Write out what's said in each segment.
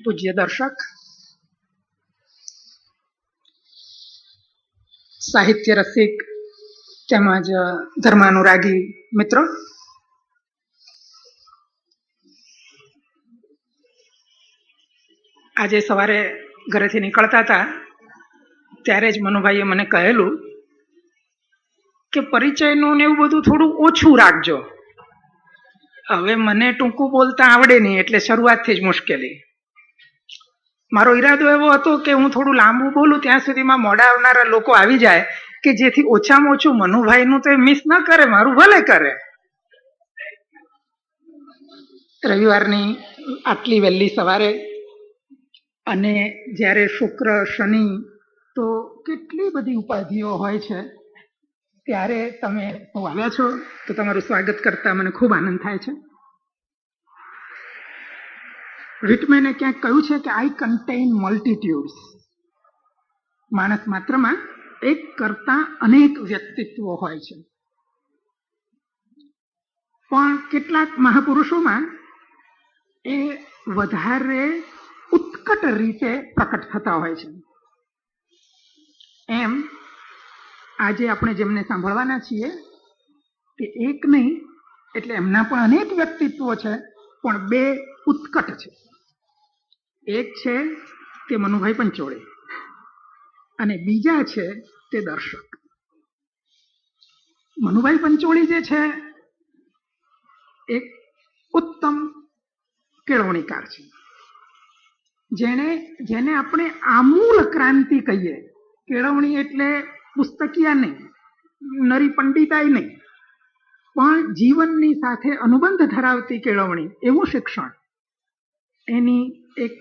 પૂજ્ય દર્શક, સાહિત્ય રસિક તેમજ ધર્માનુરાગી મિત્રો, આજે સવારે ઘરેથી નીકળતા હતા ત્યારે જ મનુભાઈએ મને કહેલું કે પરિચયનું ને એવું બધું થોડું ઓછું રાખજો. હવે મને ટૂંકું બોલતા આવડે નહીં એટલે શરૂઆતથી જ મુશ્કેલી. મારો ઈરાદો એવો હતો કે હું થોડું લાંબુ બોલું ત્યાં સુધીમાં મોડા આવનારા લોકો આવી જાય કે જેથી ઓછામાં ઓછું મનુભાઈનું તો મિસ ન કરે, મારું ભલે કરે. રવિવારની આટલી વહેલી સવારે અને જ્યારે શુક્ર શનિ તો કેટલી બધી ઉપાધિઓ હોય છે ત્યારે તમે આવ્યા છો તો તમારું સ્વાગત કરતા મને ખૂબ આનંદ થાય છે. વિટમેને ક્યાંક કહ્યું છે કે આઈ કન્ટેઇન મલ્ટિટ્યુડ્સ. માણસ માત્રમાં એક કરતા અનેક વ્યક્તિત્વો હોય છે, પણ કેટલાક મહાપુરુષોમાં એ વધારે ઉત્કટ રીતે પ્રકટ થતા હોય છે. એમ આજે આપણે જેમને સાંભળવાના છીએ કે એક નહીં એટલે એમના પણ અનેક વ્યક્તિત્વો છે, પણ બે ઉત્કટ છે. એક છે તે મનુભાઈ પંચોળી અને બીજા છે તે દર્શક. મનુભાઈ પંચોળી જે છે એક ઉત્તમ કેળવણીકાર છે, જેને આપણે આમૂલ ક્રાંતિ કહીએ. કેળવણી એટલે પુસ્તકીય નહીં, નરી પંડિતાઈ નહીં, પણ જીવનની સાથે અનુબંધ ધરાવતી કેળવણી, એવું શિક્ષણ. એની એક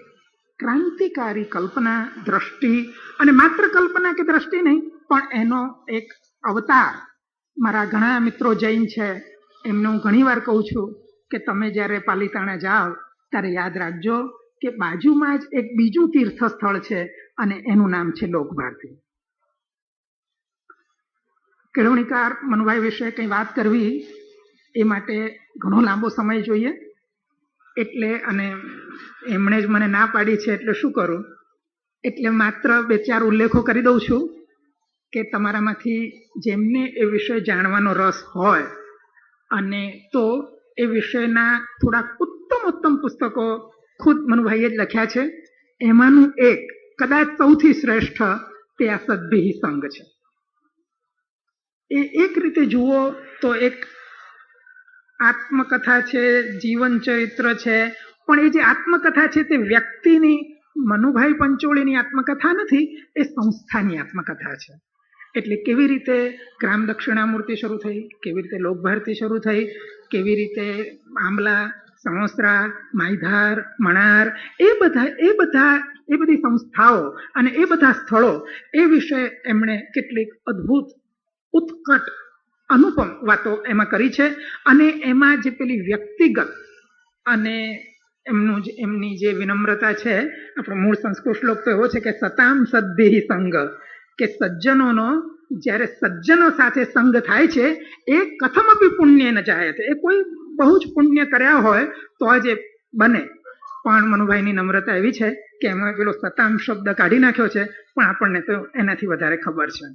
ક્રાંતિકારી કલ્પના, દ્રષ્ટિ, અને માત્ર કલ્પના કે દ્રષ્ટિ નહીં પણ એનો એક અવતાર. મારા ઘણા મિત્રો જૈન છે, એમને હું ઘણી વાર કહું છું કે તમે જ્યારે પાલિતાણા જાઓ ત્યારે યાદ રાખજો કે બાજુમાં જ એક બીજું તીર્થ સ્થળ છે અને એનું નામ છે લોકભારતી. કેળવણીકાર મનુભાઈ વિશે કંઈ વાત કરવી એ માટે ઘણો લાંબો સમય જોઈએ, એટલે અને એમણે જ મને ના પાડી છે એટલે શું કરું, એટલે માત્ર 2-4 ઉલ્લેખો કરી દઉં છું કે તમારામાંથી જેમને એ વિષય જાણવાનો રસ હોય અને તો એ વિષયના થોડાક ઉત્તમ પુસ્તકો ખુદ મનુભાઈએ જ લખ્યા છે. એમાંનું એક કદાચ સૌથી શ્રેષ્ઠ તે આ સદ્ભિહી સંઘ છે. એ એક રીતે જુઓ તો એક આત્મકથા છે, જીવન ચરિત્ર છે, પણ એ જે આત્મકથા છે તે વ્યક્તિની, મનુભાઈ પંચોળીની આત્મકથા નથી, એ સંસ્થાની આત્મકથા છે. એટલે કેવી રીતે ગ્રામ દક્ષિણામૂર્તિ શરૂ થઈ, કેવી રીતે લોકભારતી શરૂ થઈ, કેવી રીતે આંબલા, સણોસરા, માયધાર, મણાર, એ બધી સંસ્થાઓ અને એ બધા સ્થળો, એ વિશે એમણે કેટલીક અદ્ભુત, ઉત્કટ, અનુપમ વાતો એમાં કરી છે. અને એમાં જે પેલી વ્યક્તિગત અને એમની જે વિનમ્રતા છે, આપણો મૂળ સંસ્કૃત શ્લોક તો એવો છે કે સતામ સદ્ભિહી સંઘ, કે સજ્જનોનો જ્યારે સજ્જનો સાથે સંગ થાય છે એ કથમપી પુણ્ય ન જાયતે, એ કોઈ બહુ જ પુણ્ય કર્યા હોય તો જ એ બને. પણ મનુભાઈની નમ્રતા એવી છે કે એમાં પેલો સતામ શબ્દ કાઢી નાખ્યો છે, પણ આપણને તો એનાથી વધારે ખબર છે.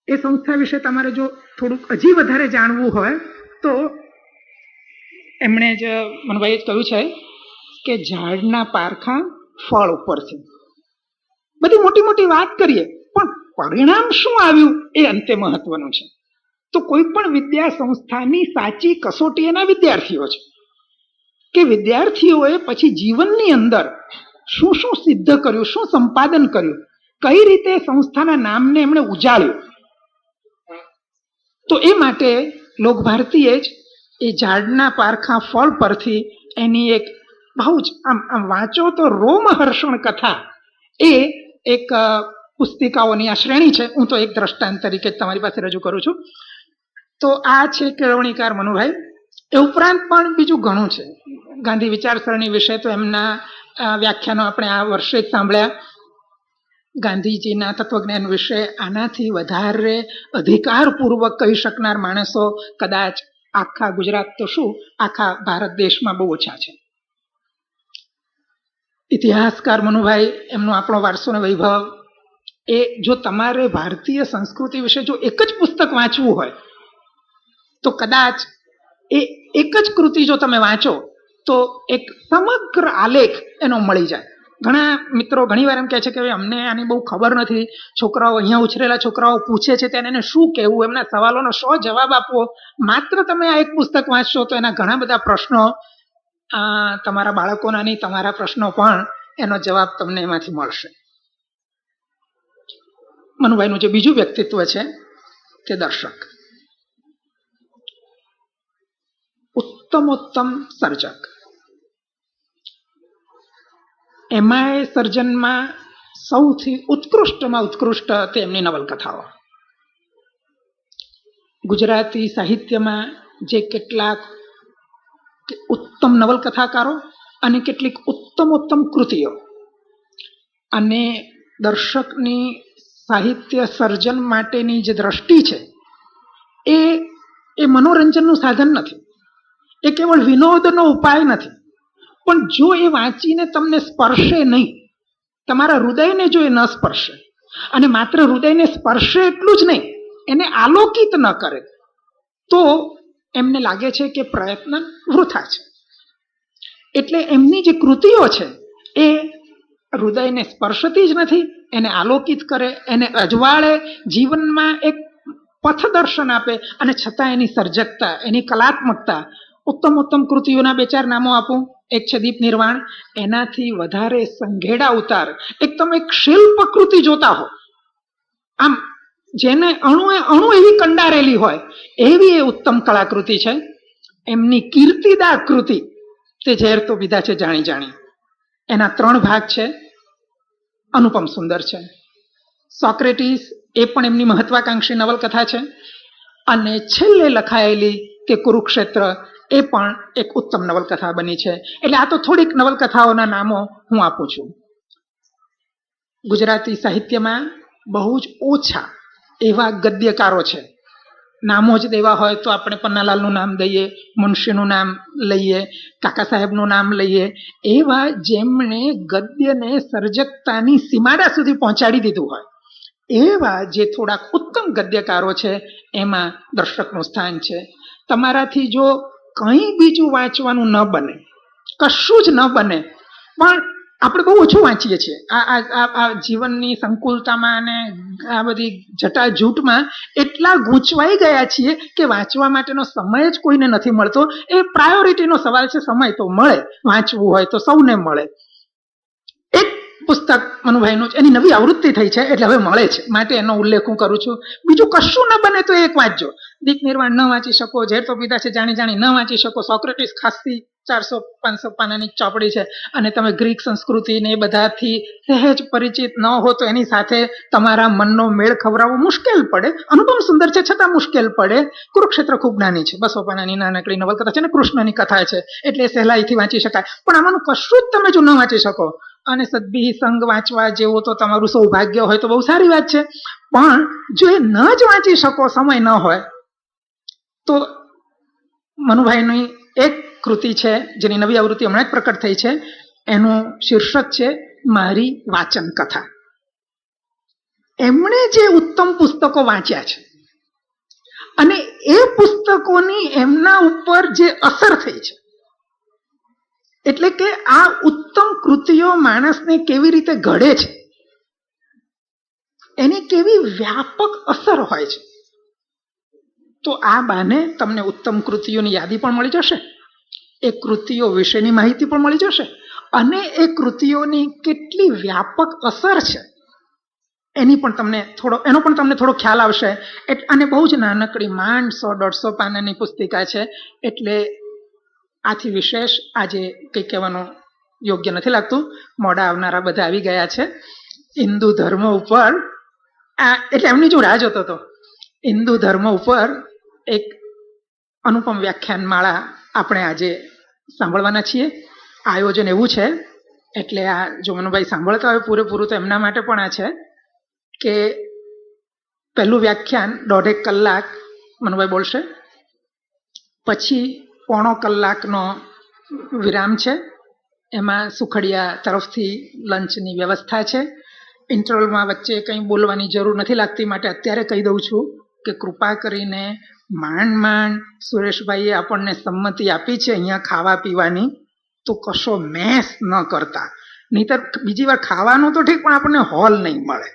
એ સંસ્થા વિશે તમારે જો થોડુંક હજી વધારે જાણવું હોય તો એમણે જ મનુભાઈએ જ કહ્યું છે કે ઝાડના પારખા ફળ ઉપર છે. બધી મોટી વાત કરીએ પણ પરિણામ શું આવ્યું એ અંતે મહત્વનું છે. તો કોઈ પણ વિદ્યા સંસ્થાની સાચી કસોટી એના વિદ્યાર્થીઓ છે કે વિદ્યાર્થીઓએ પછી જીવનની અંદર શું સિદ્ધ કર્યું, શું સંપાદન કર્યું, કઈ રીતે સંસ્થાના નામને એમણે ઉજાળ્યું. તો એ માટે લોકભારતીએ જ એ ઝાડના પારખા ફળ પરથી એની એક બહુ જ આમ વાંચો તો રોમહર્ષણ કથા, એ એક પુસ્તિકાઓની આ શ્રેણી છે. હું તો એક દ્રષ્ટાંત તરીકે તમારી પાસે રજૂ કરું છું. તો આ છે કેળવણીકાર મનુભાઈ. એ ઉપરાંત પણ બીજું ઘણું છે. ગાંધી વિચારસરણી વિશે તો એમના વ્યાખ્યાનો આપણે આ વર્ષે જ સાંભળ્યા. ગાંધીજીના તત્વજ્ઞાન વિશે આનાથી વધારે અધિકારપૂર્વક કહી શકનાર માણસો કદાચ આખા ગુજરાત તો શું, આખા ભારત દેશમાં બહુ ઓછા છે. ઇતિહાસકાર મનુભાઈ, એમનો આપણો વારસો ને વૈભવ, એ જો તમારે ભારતીય સંસ્કૃતિ વિશે જો એક જ પુસ્તક વાંચવું હોય તો કદાચ એ એક જ કૃતિ જો તમે વાંચો તો એક સમગ્ર આલેખ એનો મળી જાય. ઘણા મિત્રો ઘણી વાર એમ કહે છે કે અમને આની બહુ ખબર નથી, છોકરાઓ અહીંયા ઉછરેલા છોકરાઓ પૂછે છે તેને એને શું કહેવું, એમના સવાલોનો શો જવાબ આપવો. માત્ર તમે આ એક પુસ્તક વાંચશો તો એના ઘણા બધા પ્રશ્નો, તમારા બાળકોના નહીં તમારા પ્રશ્નો પણ એનો જવાબ તમને એમાંથી મળશે. મનુભાઈનું જે બીજું વ્યક્તિત્વ છે તે દર્શક, ઉત્તમોત્તમ સર્જક. એમાંય સર્જનમાં સૌથી ઉત્કૃષ્ટમાં ઉત્કૃષ્ટ તે એમની નવલકથાઓ. ગુજરાતી સાહિત્યમાં જે કેટલાક ઉત્તમ નવલકથાકારો અને કેટલીક ઉત્તમોત્તમ કૃતિઓ, અને દર્શકની સાહિત્ય સર્જન માટેની જે દ્રષ્ટિ છે એ મનોરંજનનું સાધન નથી, એ કેવળ વિનોદનો ઉપાય નથી. પણ જો એ વાંચીને તમને સ્પર્શે નહીં, તમારા હૃદયને જો એ ન સ્પર્શે, અને માત્ર હૃદયને સ્પર્શે એટલું જ નહીં, એને આલોકિત ન કરે, તો એમને લાગે છે કે પ્રયત્ન વૃથા છે. એટલે એમની જે કૃતિઓ છે એ હૃદયને સ્પર્શતી જ નથી, એને આલોકિત કરે, એને અજવાળે, જીવનમાં એક પથદર્શન આપે, અને છતાં એની સર્જકતા, એની કલાત્મકતા. ઉત્તમ કૃતિઓના 2-4 નામો આપું. એક છે દીપ નિર્વાણ, એનાથી વધારે સંઘેડા ઉતાર. એક તમે એક શિલ્પ કૃતિ જોતા હો, આમ જેને અણુ એવી કંડારેલી હોય એવી એ ઉત્તમ કલાકૃતિ છે. એમની કીર્તિદા કૃતિ, તે ઝેર તો પીધા છે જાણી જાણી, એના 3 ભાગ છે, અનુપમ સુંદર છે. સોક્રેટીસ, એ પણ એમની મહત્વાકાંક્ષી નવલકથા છે. અને છેલ્લે લખાયેલી કે કુરુક્ષેત્ર, એ પણ એક ઉત્તમ નવલકથા બની છે. એટલે આ તો થોડીક નવલકથાઓના નામો હું આપું છું. ગુજરાતી સાહિત્યમાં બહુ જ ઓછા એવા ગદ્યકારો છે. નામો જ દેવા હોય તો આપણે પન્નાલાલનું નામ દઈએ, મુનશીનું નામ લઈએ, કાકા સાહેબનું નામ લઈએ. એવા જેમણે ગદ્યને સર્જકતાની સીમાડા સુધી પહોંચાડી દીધું હોય, એવા જે થોડાક ઉત્તમ ગદ્યકારો છે, એમાં દર્શકનું સ્થાન છે. તમારાથી જો કંઈ બીજું વાંચવાનું ન બને, કશું જ ન બને, પણ આપણે બહુ ઓછું વાંચીએ છીએ આ જીવનની સંકુલતામાં અને આ બધી જટાજૂટમાં એટલા ગૂંચવાઈ ગયા છીએ કે વાંચવા માટેનો સમય જ કોઈને નથી મળતો. એ પ્રાયોરિટીનો સવાલ છે. સમય તો મળે, વાંચવું હોય તો સૌને મળે. એક પુસ્તક મનુભાઈનું, એની નવી આવૃત્તિ થઈ છે એટલે હવે મળે છે, માટે એનો ઉલ્લેખ હું કરું છું. બીજું કશું ન બને તો એક વાંચજો. દીપ નિર્વાણ ન વાંચી શકો, ઝેર તો પીધા છે જાણી જાણી ન વાંચી શકો, સોક્રેટીસ ખાસી 400-500 પાનાની ચોપડી છે, અને તમે ગ્રીક સંસ્કૃતિ ને એ બધાથી સહેજ પરિચિત ન હો તો એની સાથે તમારા મનનો મેળ ખવડાવવો મુશ્કેલ પડે. અનુપમ સુંદર છે છતાં મુશ્કેલ પડે. કુરુક્ષેત્ર ખૂબ નાની છે, 200 પાનાની નાનકડી નવલકથા છે, અને કૃષ્ણની કથા છે, એટલે સહેલાઈથી વાંચી શકાય. પણ આમાંનું કશું જ તમે જો ન વાંચી શકો, અને સદભી સંગ વાંચવા જેવો તો તમારું સૌભાગ્ય હોય તો બહુ સારી વાત છે. પણ જો એ ન જ વાંચી શકો, સમય ન હોય, તો મનુભાઈની એક કૃતિ છે જેની નવી આવૃત્તિ હમણાં જ પ્રકટ થઈ છે. એનું શીર્ષક છે મારી વાચન કથા. એમણે જે ઉત્તમ પુસ્તકો વાંચ્યા છે અને એ પુસ્તકોની એમના ઉપર જે અસર થઈ છે, એટલે કે આ ઉત્તમ કૃતિઓ માણસને કેવી રીતે ઘડે છે, એની કેવી વ્યાપક અસર હોય છે. તો આ બાને તમને ઉત્તમ કૃતિઓની યાદી પણ મળી જશે, એ કૃતિઓ વિશેની માહિતી પણ મળી જશે, અને એ કૃતિઓની કેટલી વ્યાપક અસર છે એનો પણ તમને થોડો ખ્યાલ આવશે. અને બહુ જ નાનકડી, માંડ 100-150 પાનાની પુસ્તિકા છે, એટલે આથી વિશેષ આજે કંઈ કહેવાનું યોગ્ય નથી લાગતું. મોડા આવનારા બધા આવી ગયા છે. હિન્દુ ધર્મ ઉપર એટલે એમની જો રાહ જોતો હતો. હિન્દુ ધર્મ ઉપર એક અનુપમ વ્યાખ્યાન માળા આપણે આજે સાંભળવાના છીએ. આયોજન એવું છે, એટલે આ જો મનુભાઈ સાંભળતા હોય પૂરેપૂરું, તો એમના માટે પણ આ છે કે પહેલું વ્યાખ્યાન 1.5 કલાક મનુભાઈ બોલશે, પછી 1.25 કલાકનો વિરામ છે, એમાં સુખડિયા તરફથી લંચની વ્યવસ્થા છે. ઇન્ટરવલમાં વચ્ચે કંઈ બોલવાની જરૂર નથી લાગતી, માટે અત્યારે કહી દઉં છું કે કૃપા કરીને માંડ સુરેશભાઈએ આપણને સંમતિ આપી છે અહીંયા ખાવા પીવાની, તો કશો મેસ ન કરતા, નહીતર બીજી વાર ખાવાનું તો ઠીક પણ આપણને હોલ નહીં મળે.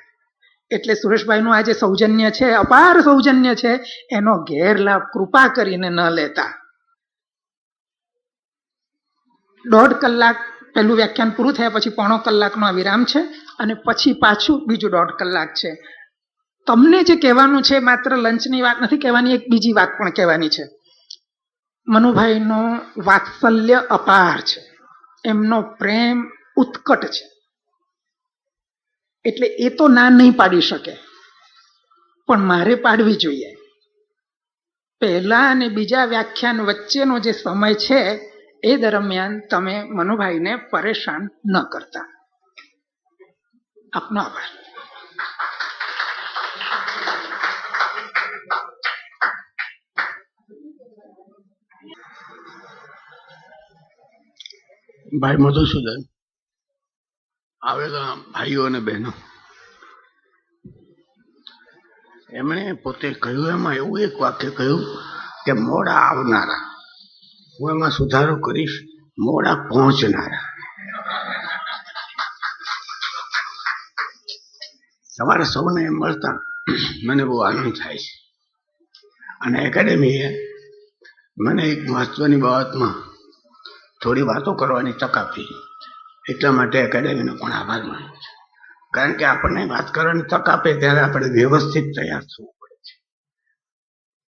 એટલે સુરેશભાઈનું આ જે સૌજન્ય છે, અપાર સૌજન્ય છે, એનો ગેરલાભ કૃપા કરીને ન લેતા. 1.5 કલાક પહેલું વ્યાખ્યાન પૂરું થયા પછી 1.5 કલાકનો વિરામ છે અને પછી પાછું બીજું 1.5 કલાક છે. તમને જે કહેવાનું છે માત્ર લંચની વાત નથી કહેવાની, એક બીજી વાત પણ કહેવાની છે. મનુભાઈનો વાત્સલ્ય અપાર છે, એમનો પ્રેમ ઉત્કટ છે, એટલે એ તો ના નહીં પાડી શકે, પણ મારે પાડવી જોઈએ. પહેલા અને બીજા વ્યાખ્યાન વચ્ચેનો જે સમય છે એ દરમિયાન તમે મનુભાઈને પરેશાન ન કરતા. આપનો આભાર. ભાઈ મધુસૂદન, આવેલા ભાઈઓ અને બહેનો, એમણે પોતે કહ્યું, એમાં એવું એક વાક્ય કહ્યું કે મોડા આવનારા, હું એમાં સુધારો કરીશ, મોડા પહોંચનારા. તમારા સૌને મળતા મને બહુ આનંદ થાય છે. અને એકેડેમીએ મને એક મહત્વની બાબતમાં થોડી વાતો કરવાની તક આપી, એટલા માટે એકેડેમીનો પણ આભાર માનું છું. કારણ કે આપણને વાત કરવાની તક આપે ત્યારે આપણે વ્યવસ્થિત તૈયાર થવું પડે છે.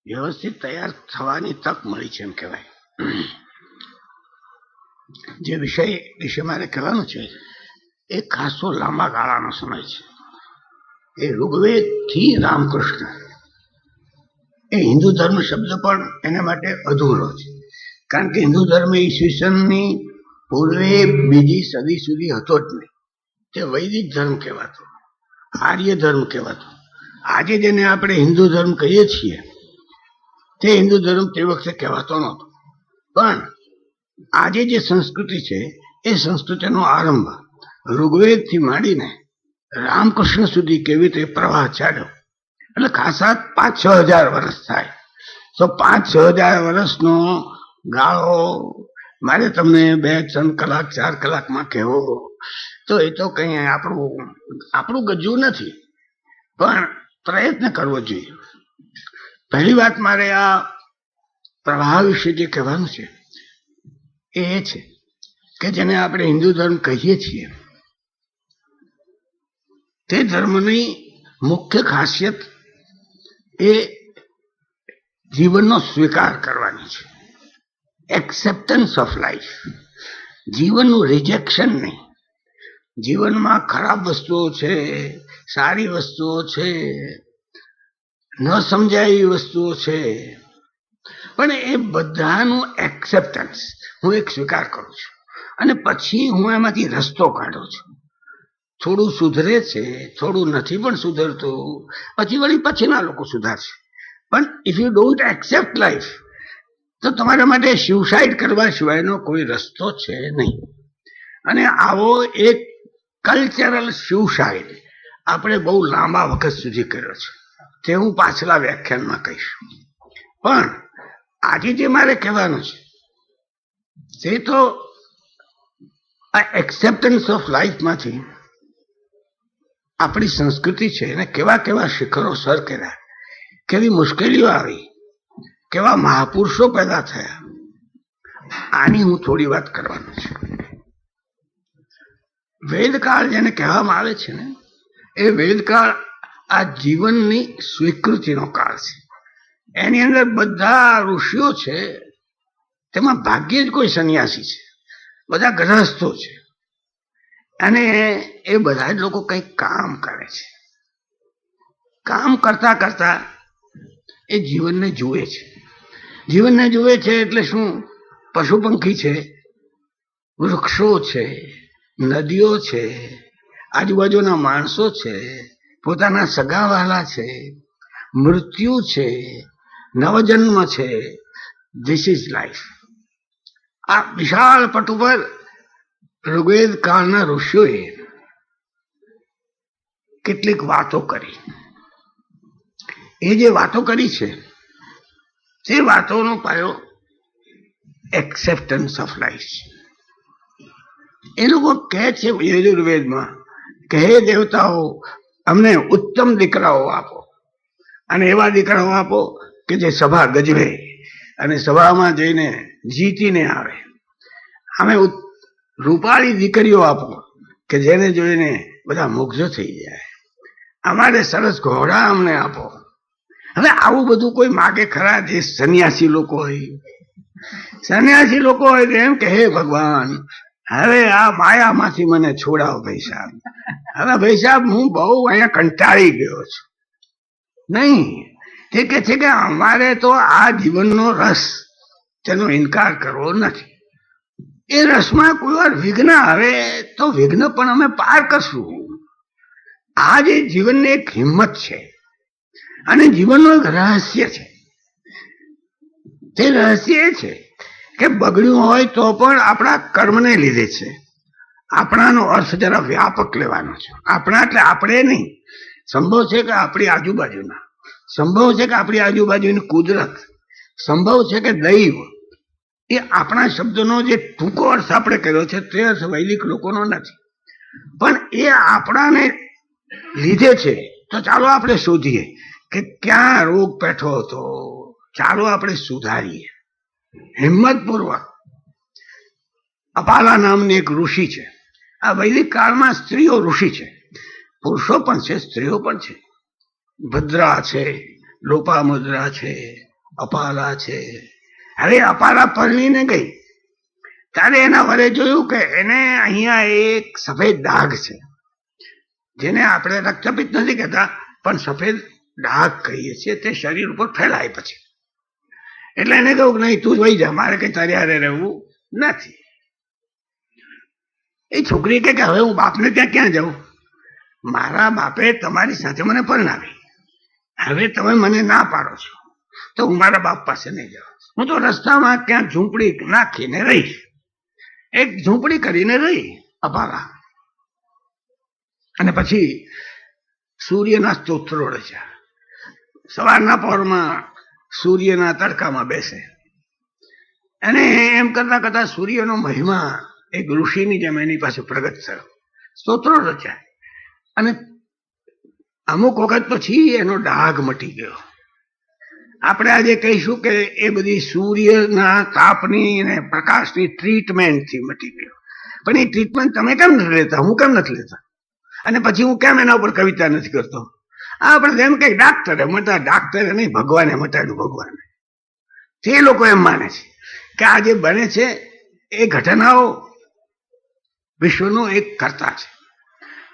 વ્યવસ્થિત તૈયાર થવાની તક મળી છે એમ કહેવાય. જે વિષય વિશે મારે કહેવાનું છે એ ખાસો લાંબા ગાળાનો સમય છે. એ ઋગ્વેદથી રામકૃષ્ણ, એ હિન્દુ ધર્મ શબ્દ પણ એના માટે અધૂરો છે. કારણ કે હિન્દુ ધર્મ ઈસવીસનની પૂર્વે 2જી સદી સુધી હતો જ નહીં. તે વૈદિક ધર્મ કહેવાતો, આર્ય ધર્મ કહેવાતો. આજે જેને આપણે હિન્દુ ધર્મ કહીએ છીએ તે હિન્દુ ધર્મ તે વખતે કહેવાતો નહોતો. પણ આજે જે સંસ્કૃતિ છે એ સંસ્કૃતિનો આરંભ ઋગ્વેદથી માંડીને રામકૃષ્ણ સુધી કેવી રીતે પ્રવાહ ચાલ્યો, એટલે ખાસા 5-6 હજાર વર્ષ થાય. તો 5-6 હજાર વર્ષનો ગાળો મારે તમને 2-3 કલાક 4 કલાકમાં કહેવો તો એ તો કઈ આપણું ગજું નથી, પણ પ્રયત્ન કરવો જોઈએ. પહેલી વાત મારે આ પ્રવાહ વિશે જે કહેવાનું છે એ છે કે જેને આપણે હિન્દુ ધર્મ કહીએ છીએ તે ધર્મની મુખ્ય ખાસિયત એ જીવનનો સ્વીકાર કરવાની છે, એક્સેપ્ટન્સ ઓફ લાઈફ. જીવનનું રિજેક્શન નહીં. જીવનમાં ખરાબ વસ્તુઓ છે, સારી વસ્તુઓ છે, ન સમજાય એવી વસ્તુઓ છે, પણ એ બધાનું એક્સેપ્ટન્સ, હું એક સ્વીકાર કરું છું અને પછી હું એમાંથી રસ્તો કાઢું છું. થોડું સુધરે છે, થોડું નથી પણ સુધરતું, પછી વળી પછીના લોકો સુધારશે. પણ if you don't accept life તો તમારા માટે સ્યુસાઇડ કરવા સિવાયનો કોઈ રસ્તો છે નહીં. અને આવો એક કલ્ચરલ સ્યુસાઇડ આપણે બહુ લાંબા વખત સુધી કર્યો છે, તે હું પાછલા વ્યાખ્યાનમાં કહીશ. પણ આજે જે મારે કહેવાનું છે તે તો આ એક્સેપ્ટન્સ ઓફ લાઈફમાંથી આપણી સંસ્કૃતિ છે એને કેવા કેવા શિખરો સર કર્યા, કેવી મુશ્કેલીઓ આવી, કેવા મહાપુરુષો પેદા થયા, આની હું થોડી વાત કરવાનો છું. વેદકાળ જેને કહેવામાં આવે છે ને, એ વેદકાળ આ જીવનની સ્વીકૃતિનો કાળ છે. એની અંદર બધા ઋષિઓ છે, તેમાં ભાગ્યે જ કોઈ સંન્યાસી છે, બધા ગ્રહસ્થો છે, અને એ બધા જ લોકો કંઈક કામ કરે છે. કામ કરતા કરતા એ જીવનને જુએ છે. જીવનને જુએ છે એટલે શું? પશુ પંખી છે, વૃક્ષો છે, નદીઓ છે, આજુબાજુના માણસો છે, પોતાના સગાવાલા છે, મૃત્યુ છે, નવજન્મ છે. This is life. આ વિશાળ પટ ઉપર ઋગ્વેદ કાળના ઋષિઓએ કેટલીક વાતો કરી. એ જે વાતો કરી છે તે વાતોનો પાયો એક્સેપ્ટન્સ ઓફ લાઈફ. એ લોકો કહે છે યજુર્વેદમાં કે હે દેવતાઓ, અમને ઉત્તમ દીકરાઓ આપો, અને એવા દીકરાઓ આપો કે જે સભા ગજવે અને સભામાં જઈને જીતીને આવે. અમે રૂપાળી દીકરીઓ આપો કે જેને જોઈને બધા મુગ્ધ થઈ જાય. અમારે સરસ ઘોડા અમને આપો. હવે આવું બધું કોઈ માગે ખરા? જે સંન્યાસી લોકો હોય તો એમ કે હે ભગવાન, હવે આ માયામાંથી મને છોડાવો ભાઈ સાહેબ. હવે ભાઈ સાહેબ, હું બહુ અહીંયા કંટાળી ગયો છું. નહીં, તે કે છે કે અમારે તો આ જીવનનો રસ, તેનો ઇનકાર કરવો નથી. એ રસમાં કોઈ વાર વિઘ્ન આવે તો વિઘ્ન પણ અમે પાર કરશું. આ જે જીવનની એક હિંમત છે અને જીવનનું એક રહસ્ય છે. તે રહસ્ય એ છે કે બગડ્યું હોય તો પણ આપણા કર્મને લીધે છે. આપણાનો અર્થ જરા વ્યાપક લેવાનો છે. આપણા એટલે આપણે નહીં. સંભવ છે કે આપણી આજુબાજુના, સંભવ છે કે આપણી આજુબાજુની કુદરત, સંભવ છે કે દૈવ. એ આપણા શબ્દનો જે ટૂંકો અર્થ આપણે કર્યો છે તે અર્થ વૈદિક લોકોનો નથી, પણ એ આપણાને લીધે છે. તો ચાલો આપણે શોધીએ કે ક્યાં રોગ પેઠો હતો. ચાલો આપણે સુધારીએ હિંમતપૂર્વક. અપાલા નામની એક ઋષિ છે. આ વૈદિક કાળમાં સ્ત્રીઓ ઋષિ છે, પુરુષો પણ છે, સ્ત્રીઓ પણ છે. ભદ્રા છે, લોપામુદ્રા છે, અપાલા છે. હવે અપાલા પરણીને ગઈ ત્યારે એના વરે જોયું કે એને અહીંયા એક સફેદ ડાઘ છે, જેને આપણે રક્તપિત્ત નથી કહેતા પણ સફેદ ડાઘ કહીએ છીએ. તે શરીર ઉપર ફેલાય પછી. એટલે એને કહ્યું કે નહીં, તું વહી જા, મારે કઈ તારી હારે રહેવું નથી. એ છોકરી કે હવે હું બાપને ત્યાં ક્યાં જાઉં? મારા બાપે તમારી સાથે મને પરણાવી, હવે તમે મને ના પાડો છો તો હું મારા બાપ પાસે નહીં જાઉં. હું તો રસ્તામાં ક્યાં ઝૂંપડી નાખીને રહી. એક ઝૂંપડી કરીને રહી અપાલા. અને પછી સૂર્યના સ્તોત્રો રચ્યા. સવારના પહોરમાં સૂર્યના તડકામાં બેસે અને એમ કરતા કરતા સૂર્યનો મહિમા એક ઋષિની જેમ એની પાસે પ્રગટ થયો. સ્તોત્રો રચ્યા અને અમુક વખત પછી એનો ડાઘ મટી ગયો. આપણે આજે કહીશું કે એ બધી સૂર્યના તાપની અને પ્રકાશની ટ્રીટમેન્ટથી મટી ગયો. પણ એ ટ્રીટમેન્ટ તમે કેમ નથી લેતા? હું કેમ નથી લેતા? અને પછી હું કેમ એના ઉપર કવિતા નથી કરતો? આપણે એમ કઈ ડાક્ટરે નહીં, ભગવાને મટાડ્યું. ભગવાને તે લોકો એમ માને છે કે આ જે બને છે એ ઘટનાઓ વિશ્વનો એક કર્તા છે,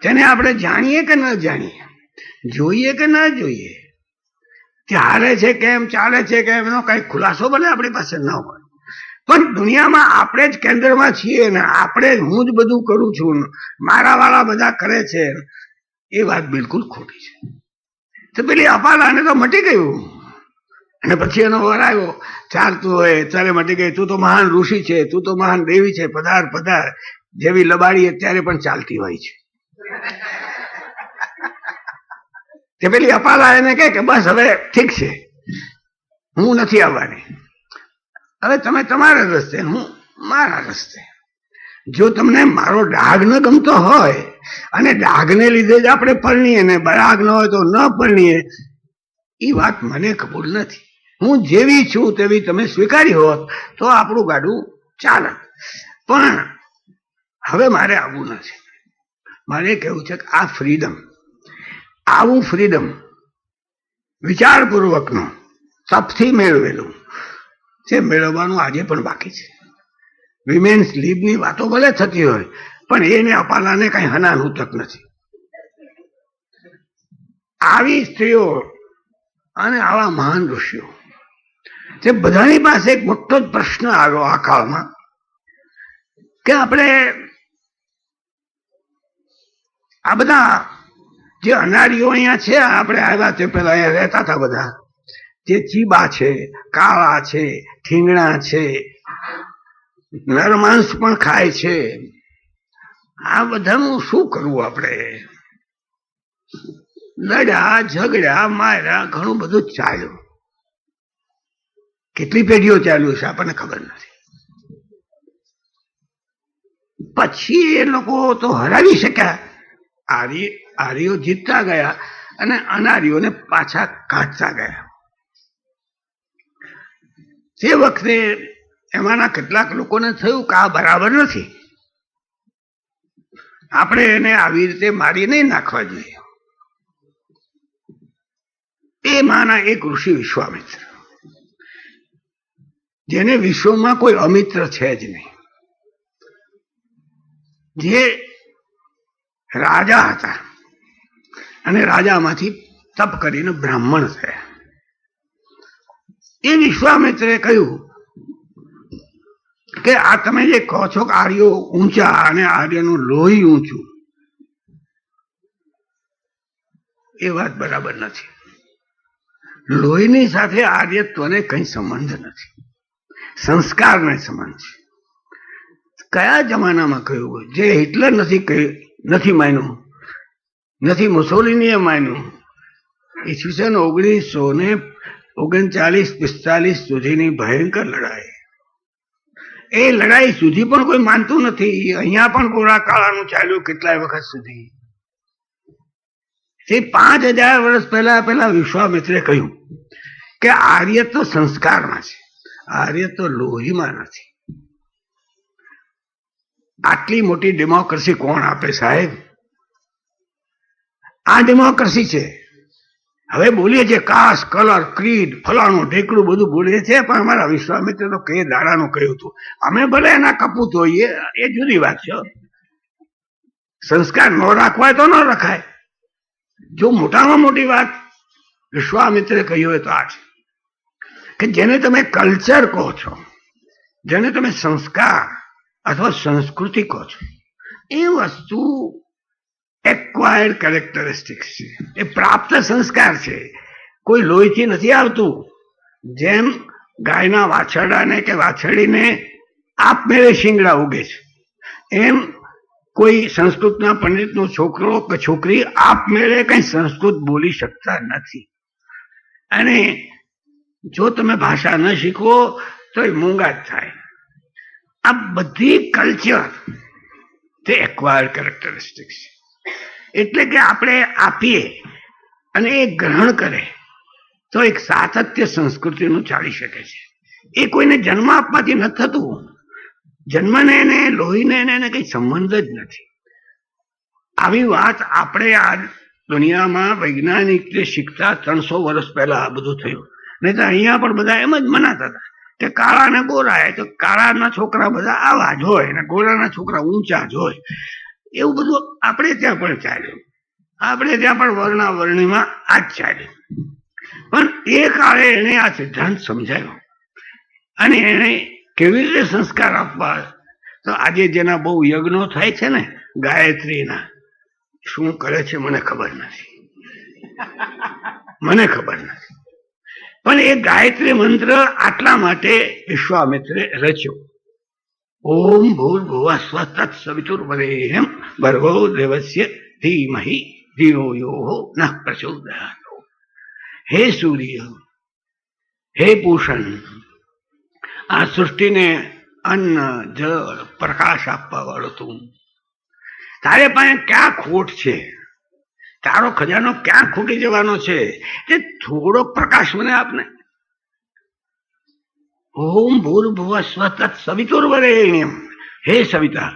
જેને આપણે જાણીએ કે ન જાણીએ, જોઈએ કે ન જોઈએ, કે હાલે છે કેમ, ચાલે છે કેમ, એનો કઈ ખુલાસો ભલે આપણી પાસે ન હોય, પણ દુનિયામાં આપણે જ કેન્દ્રમાં છીએ ને આપણે હું જ બધું કરું છું, મારા વાળા બધા કરે છે, એ વાત બિલકુલ ખોટી છે. તો પેલી અપાલાને તો મટી ગયું. અને પછી એનો વર આવ્યો, ચાલતું હોય ત્યારે મટી ગઈ. તું તો મહાન ઋષિ છે, તું તો મહાન દેવી છે, પધાર પધાર. જેવી લબાડી અત્યારે પણ ચાલતી હોય છે. તે પેલી અપાલા એને કહે કે બસ હવે ઠીક છે, હું નથી આવવાની, હવે તમે તમારા રસ્તે, હું મારા રસ્તે. જો તમને મારો ડાઘ ન ગમતો હોય અને ડાઘને લીધે જ આપણે પરણીએ ને ડાઘ ન હોય તો ન પરણીએ, એ વાત મને કબૂલ નથી. હું જેવી છું તેવી તમે સ્વીકારી હોત તો આપણું ગાડું ચાલત. પણ હવે મારે આવવું નથી. મારે કહેવું છે કે આ ફ્રીડમ, આવું ફ્રીડમ વિચારપૂર્વકનું, તપથી મેળવેલું, તે મેળવવાનું આજે પણ બાકી છે. વિમેન્સ લીગની વાતો ભલે થતી હોય પણ એને અપાલાને કઈ હનાનું તક નથી. આવી સ્ત્રીઓ અને આવા મહાન ઋષિઓ, તે બધાની પાસે એક મોટો જ પ્રશ્ન આવ્યો આ કાળમાં કે આપણે આ બધા જે અનારીઓ અહીંયા છે, આપણે આવ્યા તે પેલા અહીંયા રહેતા હતા બધા, જે ચીબા છે, કાળા છે, ઠીંગણા છે, નરમાંસ પણ ખાય છે, આ બધાનું શું કરવું આપણે? લડ્યા ઝઘડ્યા માર્યા ઘણું બધું ચાલ્યું. કેટલી પેઢીઓ ચાલ્યું છે આપણને ખબર નથી. પછી એ લોકો તો હરાવી શક્યા. આર્યો જીતતા ગયા અને અનાર્યોને પાછા કાઢતા ગયા. તે વખતે એમાંના કેટલાક લોકોને થયું કે આ બરાબર નથી, આપણે એને આવી રીતે મારી નહીં નાખવા જોઈએ. એ માના એક ઋષિ વિશ્વામિત્ર, જેને વિશ્વમાં કોઈ અમિત્ર છે જ નહીં, જે રાજા હતા અને રાજામાંથી તપ કરીને બ્રાહ્મણ થયા. એ વિશ્વામિત્રે કહ્યું કે આ તમે જે કહો છો કે આર્યો ઊંચા અને આર્યનું લોહી ઊંચું, એ વાત બરાબર નથી. લોહીની સાથે આર્યત્વને કઈ સંબંધ નથી, સંસ્કારને સંબંધ છે. કયા જમાનામાં કહ્યું? જે હિટલર નથી માન્યું, નથી મુસોલિનીએ માન્યું. ઈસવીસન 1939-45 સુધીની ભયંકર લડાઈ, એ લડાઈ સુધી પણ કોઈ માનતું નથી. અહીંયા પણ ગોળા કાળાનું ચાલ્યું કેટલાય વખત સુધી. તે 5000 વર્ષ પહેલા વિશ્વામિત્રે કહ્યું કે આર્ય તો સંસ્કારમાં છે, આર્ય તો લોહીમાં નથી. આટલી મોટી ડેમોક્રેસી કોણ આપે સાહેબ? આ ડેમોક્રેસી છે. હવે બોલીએ છીએ કાસ્ટ, કલર, ક્રીડ, ફલાણું ઢેકડું બધું બોલીએ છીએ, પણ અમારા વિશ્વામિત્ર તો કે દાડાનું કહ્યું હતું. અમે ભલે એના કપૂત હોઈએ, એ જુદી વાત છે. સંસ્કાર ન રાખવાય તો ન રખાય. જો મોટામાં મોટી વાત વિશ્વામિત્રે કહ્યું હોય તો આ છે કે જેને તમે કલ્ચર કહો છો, જેને તમે સંસ્કાર અથવા સંસ્કૃતિ કહો છો, એ વસ્તુ એક્વાયર્ડ કેરેક્ટરિસ્ટિક્સ છે, એ પ્રાપ્ત સંસ્કાર છે, કોઈ લોહીથી નથી આવતું. જેમ ગાયના વાછરડાને કે વાછરડીને આપમેળે શિંગડા ઉગે છે, એમ કોઈ સંસ્કૃતના પંડિતનો છોકરો કે છોકરી આપમેળે કઈ સંસ્કૃત બોલી શકતા નથી. અને જો તમે ભાષા ન શીખવો તો એ મૂંગા જ થાય. આ બધી કલ્ચર તે એક્વાયર્ડ કેરેક્ટરિસ્ટિક્સ છે. એટલે કે આપણે આપીએ અને એ ગ્રહણ કરે તો એક સાતત્ય સંસ્કૃતિનું ચાલી શકે છે. એ કોઈને જન્મ આપવાથી નથી થતું. જન્મને એને લોહીને એને કઈ સંબંધ જ નથી. આવી વાત આપણે આ દુનિયામાં વૈજ્ઞાનિક શીખતા 300 વર્ષ પહેલા આ બધું થયું. નહીં તો અહીંયા પણ બધા એમ જ મનાતા હતા કે કાળા ને ગોરા, તો કાળાના છોકરા બધા આવા જ હોય ને ગોરાના છોકરા ઊંચા જ હોય. એવું બધું આપણે ત્યાં પણ ચાલ્યું. આપણે ત્યાં પણ વર્ણાવરણીમાં આ જ ચાલ્યું. પણ એ કાળે એને આ સિદ્ધાંત સમજાયો અને એને કેવી રીતે સંસ્કાર આપવા. તો આજે જેના બહુ યજ્ઞો થાય છે ને ગાયત્રીના, શું કરે છે મને ખબર નથી, મને ખબર નથી. પણ એ ગાયત્રી મંત્ર આટલા માટે વિશ્વામિત્રે રચ્યો. ઓમ ભૂર્ભુવઃ સ્વઃ તત્સવિતુર્વરેણ્યં ભર્ગો દેવસ્ય ધીમહિ ધિયો યો નઃ પ્રચોદયાત. હે સૂર્ય, હે પૂષણ, આ સૃષ્ટિને અન્ન, જળ, પ્રકાશ આપવા વાળો તું, તારે પાસે ક્યાં ખોટ છે? તારો ખજાનો ક્યાં ખૂટી જવાનો છે? તે થોડો પ્રકાશ મને આપને. ઓમ ભૂર્ભુવઃ સ્વઃ તત્સવિતુર્વરેણ્યં. હે સવિતા,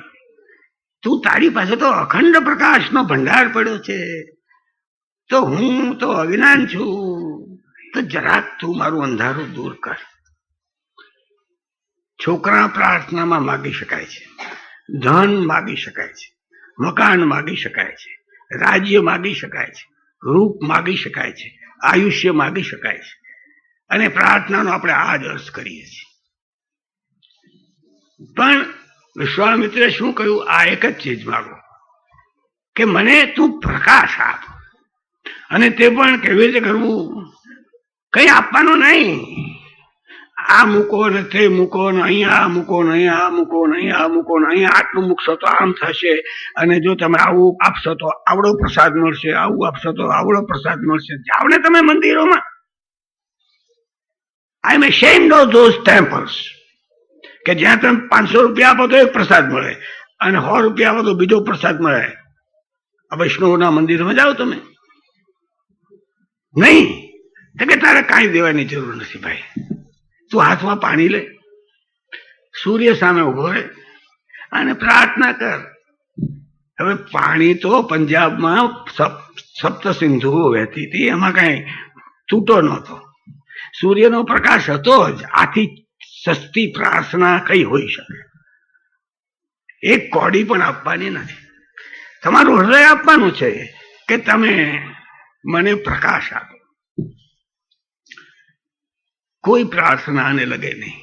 તું તારી પાસે તો અખંડ પ્રકાશનો ભંડાર પડ્યો છે, તો હું તો અજ્ઞાન છું, તો જરાક તું મારું અંધારું દૂર કર. છોકરા પ્રાર્થનામાં માગી શકાય છે, ધન માગી શકાય છે, મકાન માગી શકાય છે, રાજ્ય માગી શકાય છે, રૂપ માગી શકાય છે, આયુષ્ય માગી શકાય છે. અને પ્રાર્થનાનો આપણે આ જ અર્થ કરીએ છીએ. પણ વિશ્વામિત્રે શું કહ્યું? આ એક જ ચીજ માગો કે મને તું પ્રકાશ આપ. અને તે પણ કેવી રીતે કરવું? કઈ આપવાનું નહીં, આ મૂકો ને તે મૂકો ને અહીંયા આ મૂકો ને અહીંયા આ મૂકો ને અહીંયા આ મૂકો ને અહીંયા આટલું મૂકશો તો આમ થશે, અને જો તમે આવું આપશો તો આવડો પ્રસાદ મળશે, આવું આપશો તો આવડો પ્રસાદ મળશે. જાઓ ને તમે મંદિરોમાં. આઈ એમ ashamed of those temples કે જ્યાં તમે 500 રૂપિયા આપો તો એક પ્રસાદ મળે અને 100 રૂપિયા આપો તો બીજો પ્રસાદ મળે. આ વૈષ્ણવના મંદિરમાં જાઓ તમે નહીં તો કે તારે કાંઈ દેવાની જરૂર નથી ભાઈ, તું હાથમાં પાણી લે, સૂર્ય સામે ઉભો રહે અને પ્રાર્થના કર. હવે પાણી તો પંજાબમાં સપ્ત સિંધુઓ વહેતી હતી, એમાં કઈ છૂટો નહોતો, સૂર્યનો પ્રકાશ હતો જ. આથી સસ્તી પ્રાર્થના કઈ હોઈ શકે? એક કોડી પણ આપવાની નથી, તમારું હૃદય આપવાનું છે કે તમે મને પ્રકાશ આપો. કોઈ પ્રાર્થના આને લગે નહીં.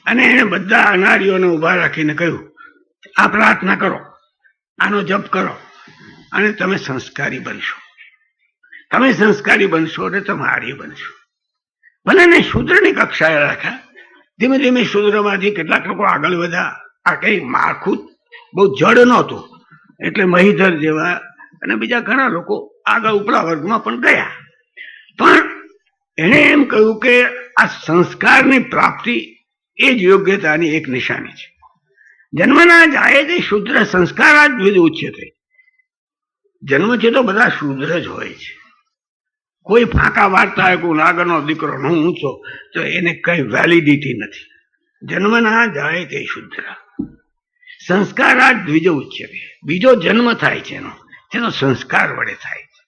અને એને બધા અનારીઓને ઉભા રાખીને કહ્યું, આ પ્રાર્થના કરો, આનો જપ કરો અને તમે સંસ્કારી બનશો. તમે સંસ્કારી બનશો એટલે તમે આર્ય બનશો. ભલે ને શૂદ્રની કક્ષાએ રાખ્યા, ધીમે ધીમે શૂદ્રમાંથી કેટલાક લોકો આગળ વધ્યા. આ કઈ માળખું બહુ જડ નહોતું એટલે મહીધર જેવા અને બીજા ઘણા લોકો આગળ ઉપલા વર્ગમાં પણ ગયા. પણ એને એમ કહ્યું કે આ સંસ્કારની પ્રાપ્તિ એ જ યોગ્યતાની એક નિશાની છે. જન્મના જાય તે શૂદ્ર સંસ્કાર જ વિધ ઉચ્યતે. જન્મથી તો બધા શૂદ્ર જ હોય છે. કોઈ ફાંકા વાર્તા હોય, કોઈ નાગરનો દીકરો હું ઊંચો, તો એને કઈ વેલિડિટી નથી. જન્મના જાય તે શૂદ્ર સંસ્કારાત દ્વિજ ઉચ્યતે. બીજો જન્મ થાય છે તેનો સંસ્કાર વડે થાય છે.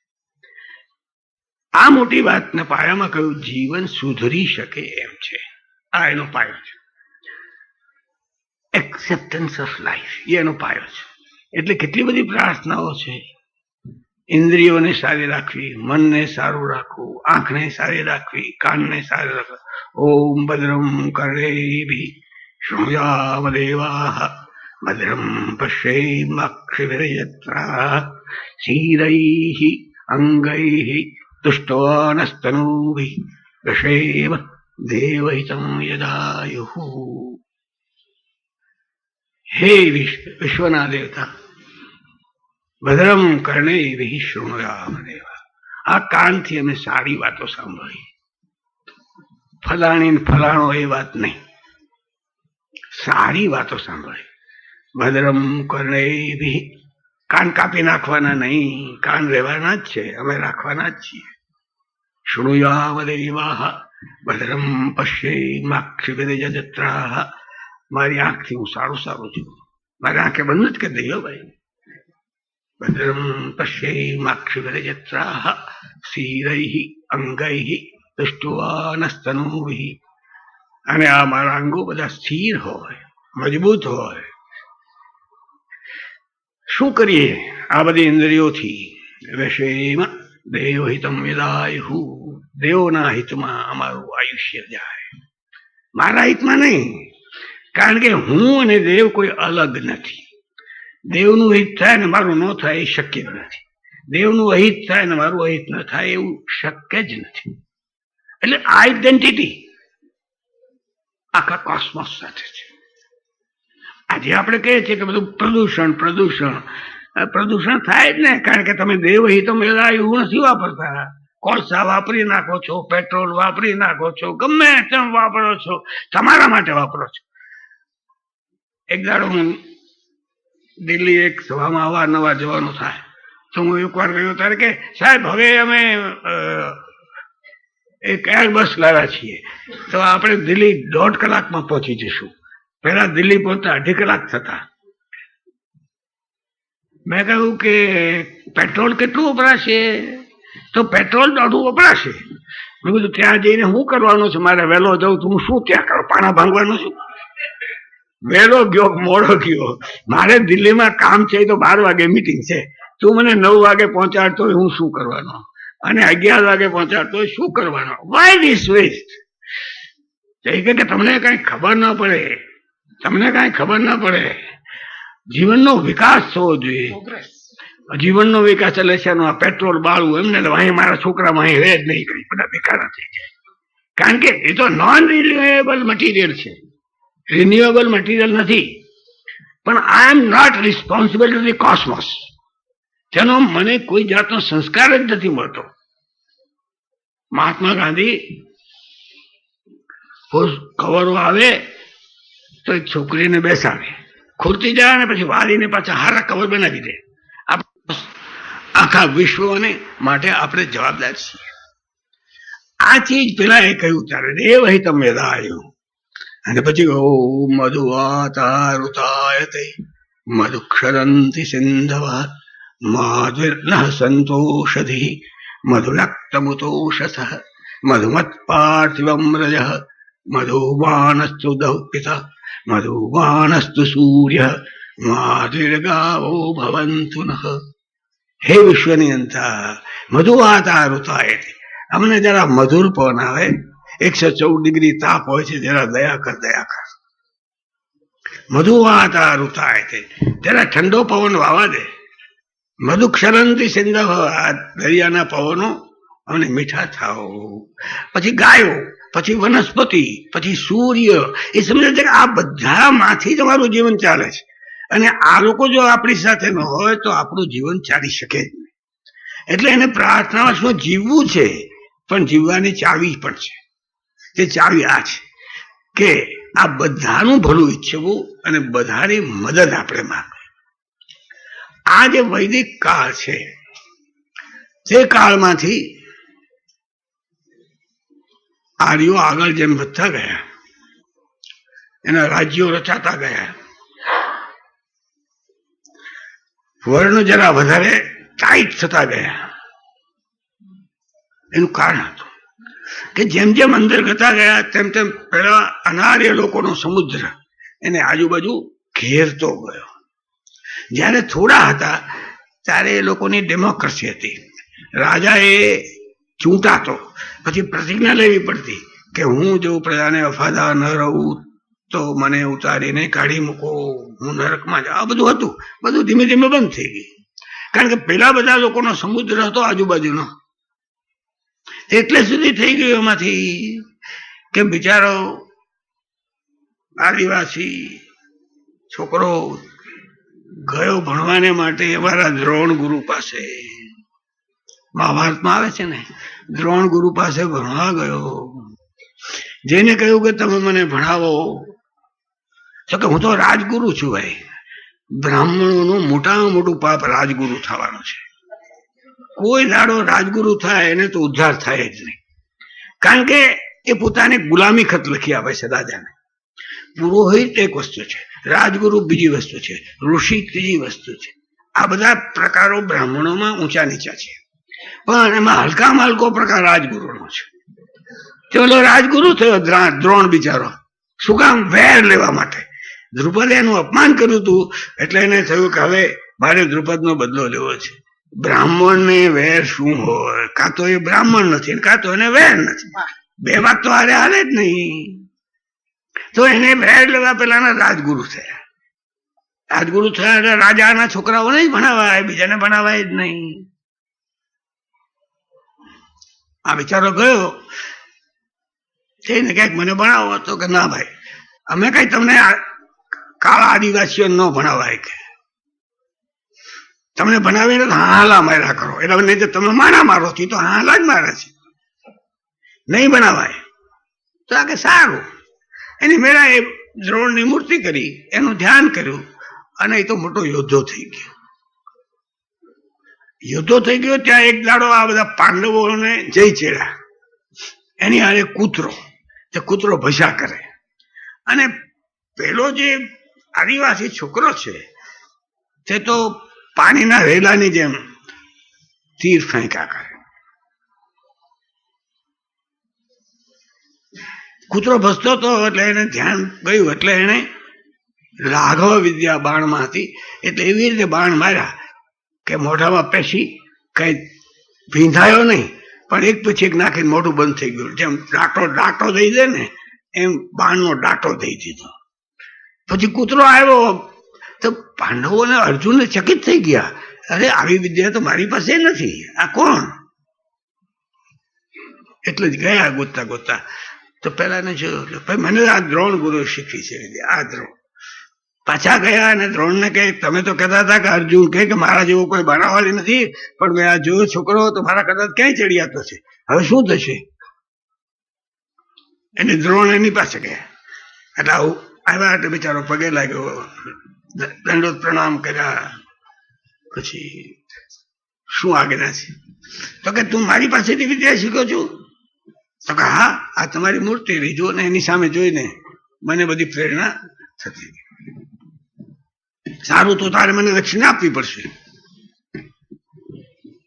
આ મોટી વાતના પાયામાં કહ્યું જીવન સુધરી શકે એમ છે. આ એનો પાયો છે. એક્સેપ્ટન્સ ઓફ લાઈફ એનો પાયો છે. એટલે કેટલી બધી પ્રાર્થનાઓ છે. ઇન્દ્રિયોને સારી રાખવી, મનને સારું રાખવું, આંખને સારી રાખવી, કાનને સારી રાખવા. ઓમ ભદ્રમ કર્ણેભિઃ શૃણુયામ દેવાઃ ભદ્રમ પશ્યેમાક્ષિભિર્યજત્રાઃ સ્થિરૈઃ અંગૈઃ તુષ્ટવાનસ્તનૂભિઃ દશેમ દેવહિતં યદાયુઃ. હે વિશ્વના દેવતા, ભદ્રમ કર્ણેભિઃ શૃણુયામ દેવા. આ કાનથી અમે સારી વાતો સાંભળી, ફલાણી ફલાણો એ વાત નહીં, સારી વાતો સાંભળી. ભદ્રમ કર્ણેભિઃ, કાન કાપી નાખવાના નહીં, કાન રહેવાના જ છે, અમે રાખવાના જ છીએ. શૃણુયામ દેવાઃ ભદ્રમ પશ્યેમાક્ષિભિર્યજત્રાઃ. મારી આંખથી હું સારું સારું છું, મારી આંખે બંધ જ કરી દઈએ ભાઈ. ભદ્રમ પશ્યેમાક્ષિભિર્યજત્રાઃ સ્થિરૈઃ અંગૈઃ તુષ્ટવાનસ્તનૂભિઃ. અને આ મારા અંગો બધા સ્થિર હોય, મજબૂત હોય. શું કરીએ આ બધી ઇન્દ્રિયોથી? વશેમ દેવહિતમ યદાયુઃ. દેવોના હિતમાં અમારું આયુષ્ય જાય, મારા હિતમાં નહીં. કારણ કે હું અને દેવ કોઈ અલગ નથી. દેવનું હિત થાય ને મારું ન થાય એ શક્ય જ નથી. દેવનું અહિત થાય ને મારું અહિત ન થાય એવું શક્ય જ નથી. એટલે આઇડેન્ટિટી આખા કોસ્મોસ સાથે છે. આજે આપણે કહીએ છીએ કે બધું પ્રદૂષણ પ્રદૂષણ પ્રદૂષણ થાય જ ને, કારણ કે તમે દેવહિતમ યદાયુઃ નથી વાપરતા. કોલસા વાપરી નાખો છો, પેટ્રોલ વાપરી નાખો છો, ગમે તેમ વાપરો છો, તમારા માટે વાપરો છો. એક દાડો હું દિલ્હી એક સભામાં અવારનવાર જવાનું થાય તો હું એક વાર ગયો ત્યારે કે સાહેબ હવે અમે એક એરબસ લાવ્યા છીએ તો આપણે દિલ્હી 1.5 કલાકમાં પહોંચી જઈશું. પહેલા દિલ્હી પહોંચતા 2.5 કલાક થતા. મેં કહ્યું કે પેટ્રોલ કેટલું વપરાશે? તો પેટ્રોલ દોઢું વપરાશે. મેં કીધું ત્યાં જઈને શું કરવાનું છે? મારે વહેલો જવું તો હું શું ત્યાં કરું? પાણા ભાંગવાનું છું? વહેલો ગયો મોડો ગયો, મારે દિલ્હીમાં કામ છે તો 12 વાગે મીટિંગ છે, તું મને 9 વાગે પહોંચાડતો હોય હું શું કરવાનો? અને 11 વાગે પહોંચાડતો હોય શું કરવાનો? Why this waste? કે તમને કઈ ખબર ના પડે, તમને કઈ ખબર ના પડે. જીવનનો વિકાસ થવો જોઈએ. જીવનનો વિકાસ એટલે છે આ પેટ્રોલ બાળવું એમને અહીં મારા છોકરામાં અહીં રહે જ નહીં, કઈ બધા બેકાર થઈ જાય. કારણ કે એ તો નોન રિન્યુએબલ મટીરિયલ છે, રિન્યુએબલ મટીરિયલ નથી. પણ I am not responsible to the cosmos. તેનો મને કોઈ જાતનો સંસ્કાર જ નથી મળતો. મહાત્મા ગાંધી કવરો આવે તો એક છોકરીને બેસાડે, ખુરતી જાય અને પછી વાળીને પાછા હારા કવર બનાવી દે. આખા વિશ્વને માટે આપણે જવાબદાર છીએ. આ ચીજ પેલા એ કહ્યું ત્યારે એ વહી તમે રાયો, અને પછી મધુવાતારુતાયતે મધુક્ષરંતિ સિંધવ માધુર્ન સંતોષધિ મધુલક્તમુતોષસ મધુમત પાર્થિવમ રજ મધુવાનસ્તુ દૌપિત મધુવાનસ્તુ સૂર્ય માધુર્ગાવો ભવંતુ નઃ. હે વિશ્વની અંતા મધુવાતારુતાયતે, અમને જરા મધુર પવન આવે, 114 ડિગ્રી તાપ હોય છે, જરા દયા કર, દયા કર. મધુવાતારુતાયતે, જરા ઠંડો પવન વાવા દે. મધુક્ષરંતિ સિંધવ, આ દરિયાના પવનો અમને મીઠા થાઓ. પછી ગાયો, પછી વનસ્પતિ, પછી સૂર્ય. એ સમજે છે કે આ બધામાંથી તમારું જીવન ચાલે છે. અને આ લોકો જો આપણી સાથે ન હોય તો આપણું જીવન ચાલી શકે જ નહીં. એટલે એને પ્રાર્થનામાં જીવવું છે, પણ જીવવાની ચાવી પણ છે. તે ચાવી આ છે કે આ બધાનું ભલું ઈચ્છવું અને બધાની મદદ આપણે માંગવી. આ જે વૈદિક કાળ છે તે કાળમાંથી આર્યો આગળ જેમ વધતા ગયા, એના રાજ્યો રચાતા ગયા, વર્ણ જરા વધારે ટાઈટ થતા ગયા. એનું કારણ હતું કે જેમ જેમ અંદર જતા ગયા તેમ તેમ પેલા અનાર્ય લોકોનો સમુદ્ર એને આજુબાજુ ઘેરતો ગયો. જ્યારે થોડા હતા ત્યારે એ લોકોની ડેમોક્રેસી હતી. રાજા એ ચૂંટાતો, પછી પ્રતિજ્ઞા લેવી પડતી કે હું જો પ્રજાને વફાદાર ન રહું તો મને ઉતારીને કાઢી મૂકો, હું નરકમાં જાઉં. આ બધું હતું. બધું ધીમે ધીમે બંધ થઈ ગયું. કારણ કે પેલા બધા લોકોનો સમુદ્ર હતો આજુબાજુનો, એટલે સુધી થઈ ગયું એમાંથી કે બિચારો આદિવાસી છોકરો ગયો ભણવાને માટે અમારા દ્રોણ ગુરુ પાસે. મહાભારતમાં આવે છે ને, દ્રોણ ગુરુ પાસે ભણવા ગયો. જેને કહ્યું કે તમે મને ભણાવો, તો કે હું તો રાજગુરુ છું ભાઈ. બ્રાહ્મણોનું મોટામાં મોટું પાપ રાજગુરુ થવાનું છે. કોઈ દાડો રાજગુરુ થાય એને તો ઉદ્ધાર થાય જ નહીં. કારણ કે એ પોતાને ગુલામી ખત લખી આપે છે દાદાને. પુરોહિત એક વસ્તુ છે, રાજગુરુ બીજી વસ્તુ છે, ઋષિ ત્રીજી વસ્તુ છે. આ બધા પ્રકારો બ્રાહ્મણોમાં ઊંચા નીચા છે, પણ એમાં હલકામાં હલકો પ્રકાર રાજગુરુનો છે. ચલો રાજગુરુ થયો દ્રોણ બિચારો. શું કામ? વેર લેવા માટે. દ્રુપદે એનું અપમાન કર્યું હતું, એટલે એને થયું કે હવે મારે દ્રુપદનો બદલો લેવો છે. બ્રાહ્મણને વેર શું હોય? કાં તો એ બ્રાહ્મણ નથી, કાં તો એને વેર નથી. બે વાત તો હારે હાલે જ નહીં. તો એને વેર લેવા પેલાના રાજગુરુ થયા. રાજગુરુ થયા એટલે રાજાના છોકરાઓને જ ભણાવાય, બીજાને ભણાવાય જ નહીં. આ બિચારો ગયો થઈને ક્યાંક મને ભણાવો, તો કે ના ભાઈ, અમે કઈ તમને કાળા આદિવાસીઓ ન ભણાવાય, કે તમને ભણાવીને તો હાલા માર્યા કરો. એટલે નહીં તો તમે માણા મારો તો હાલા જ મારે છે, નહીં ભણાવાય. તો આ કે સારું. એની મેળા એ દ્રોણની મૂર્તિ કરી, એનું ધ્યાન કર્યું, અને એ તો મોટો યોદ્ધો થઈ ગયો. યુદ્ધો થઈ ગયો ત્યાં એક દાડો આ બધા પાંડવોને જય ચેડ્યા. એની હારે કૂતરો, તે કૂતરો ભસા કરે, અને પેલો જે આદિવાસી છોકરો છે તે તો પાણીના રેલાની જેમ તીર ફેંક્યા કરે. કૂતરો ભસતો હતો એટલે એને ધ્યાન ગયું, એટલે એને રાઘવ વિદ્યા બાણમાં હતી, એટલે એવી રીતે બાણ માર્યા કે મોઢામાં પેશી કઈ ભીંધાયો નહીં, પણ એક પછી એક નાખીને મોઢું બંધ થઈ ગયું. જેમ ડાટો દઈ દે ને એમ બાણનો ડાટો દઈ દીધો. પછી કૂતરો આવ્યો તો પાંડવોને અર્જુનને ચકિત થઈ ગયા. અરે આવી વિદ્યા તો મારી પાસે નથી, આ કોણ? એટલે જ ગયા ગોતતા ગોતતા. તો પેલા ને જોયું, ભાઈ મને આ દ્રોણ ગુરુ શીખી છે, આ દ્રોણ. પાછા ગયા અને દ્રોણને કહે, તમે તો કહેતા હતા કે અર્જુન કહે કે મારા જેવો કોઈ બનાવવાળી નથી, પણ મેં આ જોયો છોકરો તો મારા કદાચ ક્યાંય ચડી જતો છે, હવે શું થશે? એને દ્રોણ એની પાસે ગયા. એટલે આવું આવ્યા એટલે બિચારો પગે લાગ્યો, દંડોત પ્રણામ કર્યા. પછી શું આજ્ઞા છે? તો કે તું મારી પાસેથી વિદ્યા શીખ્યો છું? તો કે હા, આ તમારી મૂર્તિ રહી જો ને એની સામે જોઈને મને બધી પ્રેરણા થતી. સારું, તો તારે મને દક્ષિણા આપવી પડશે.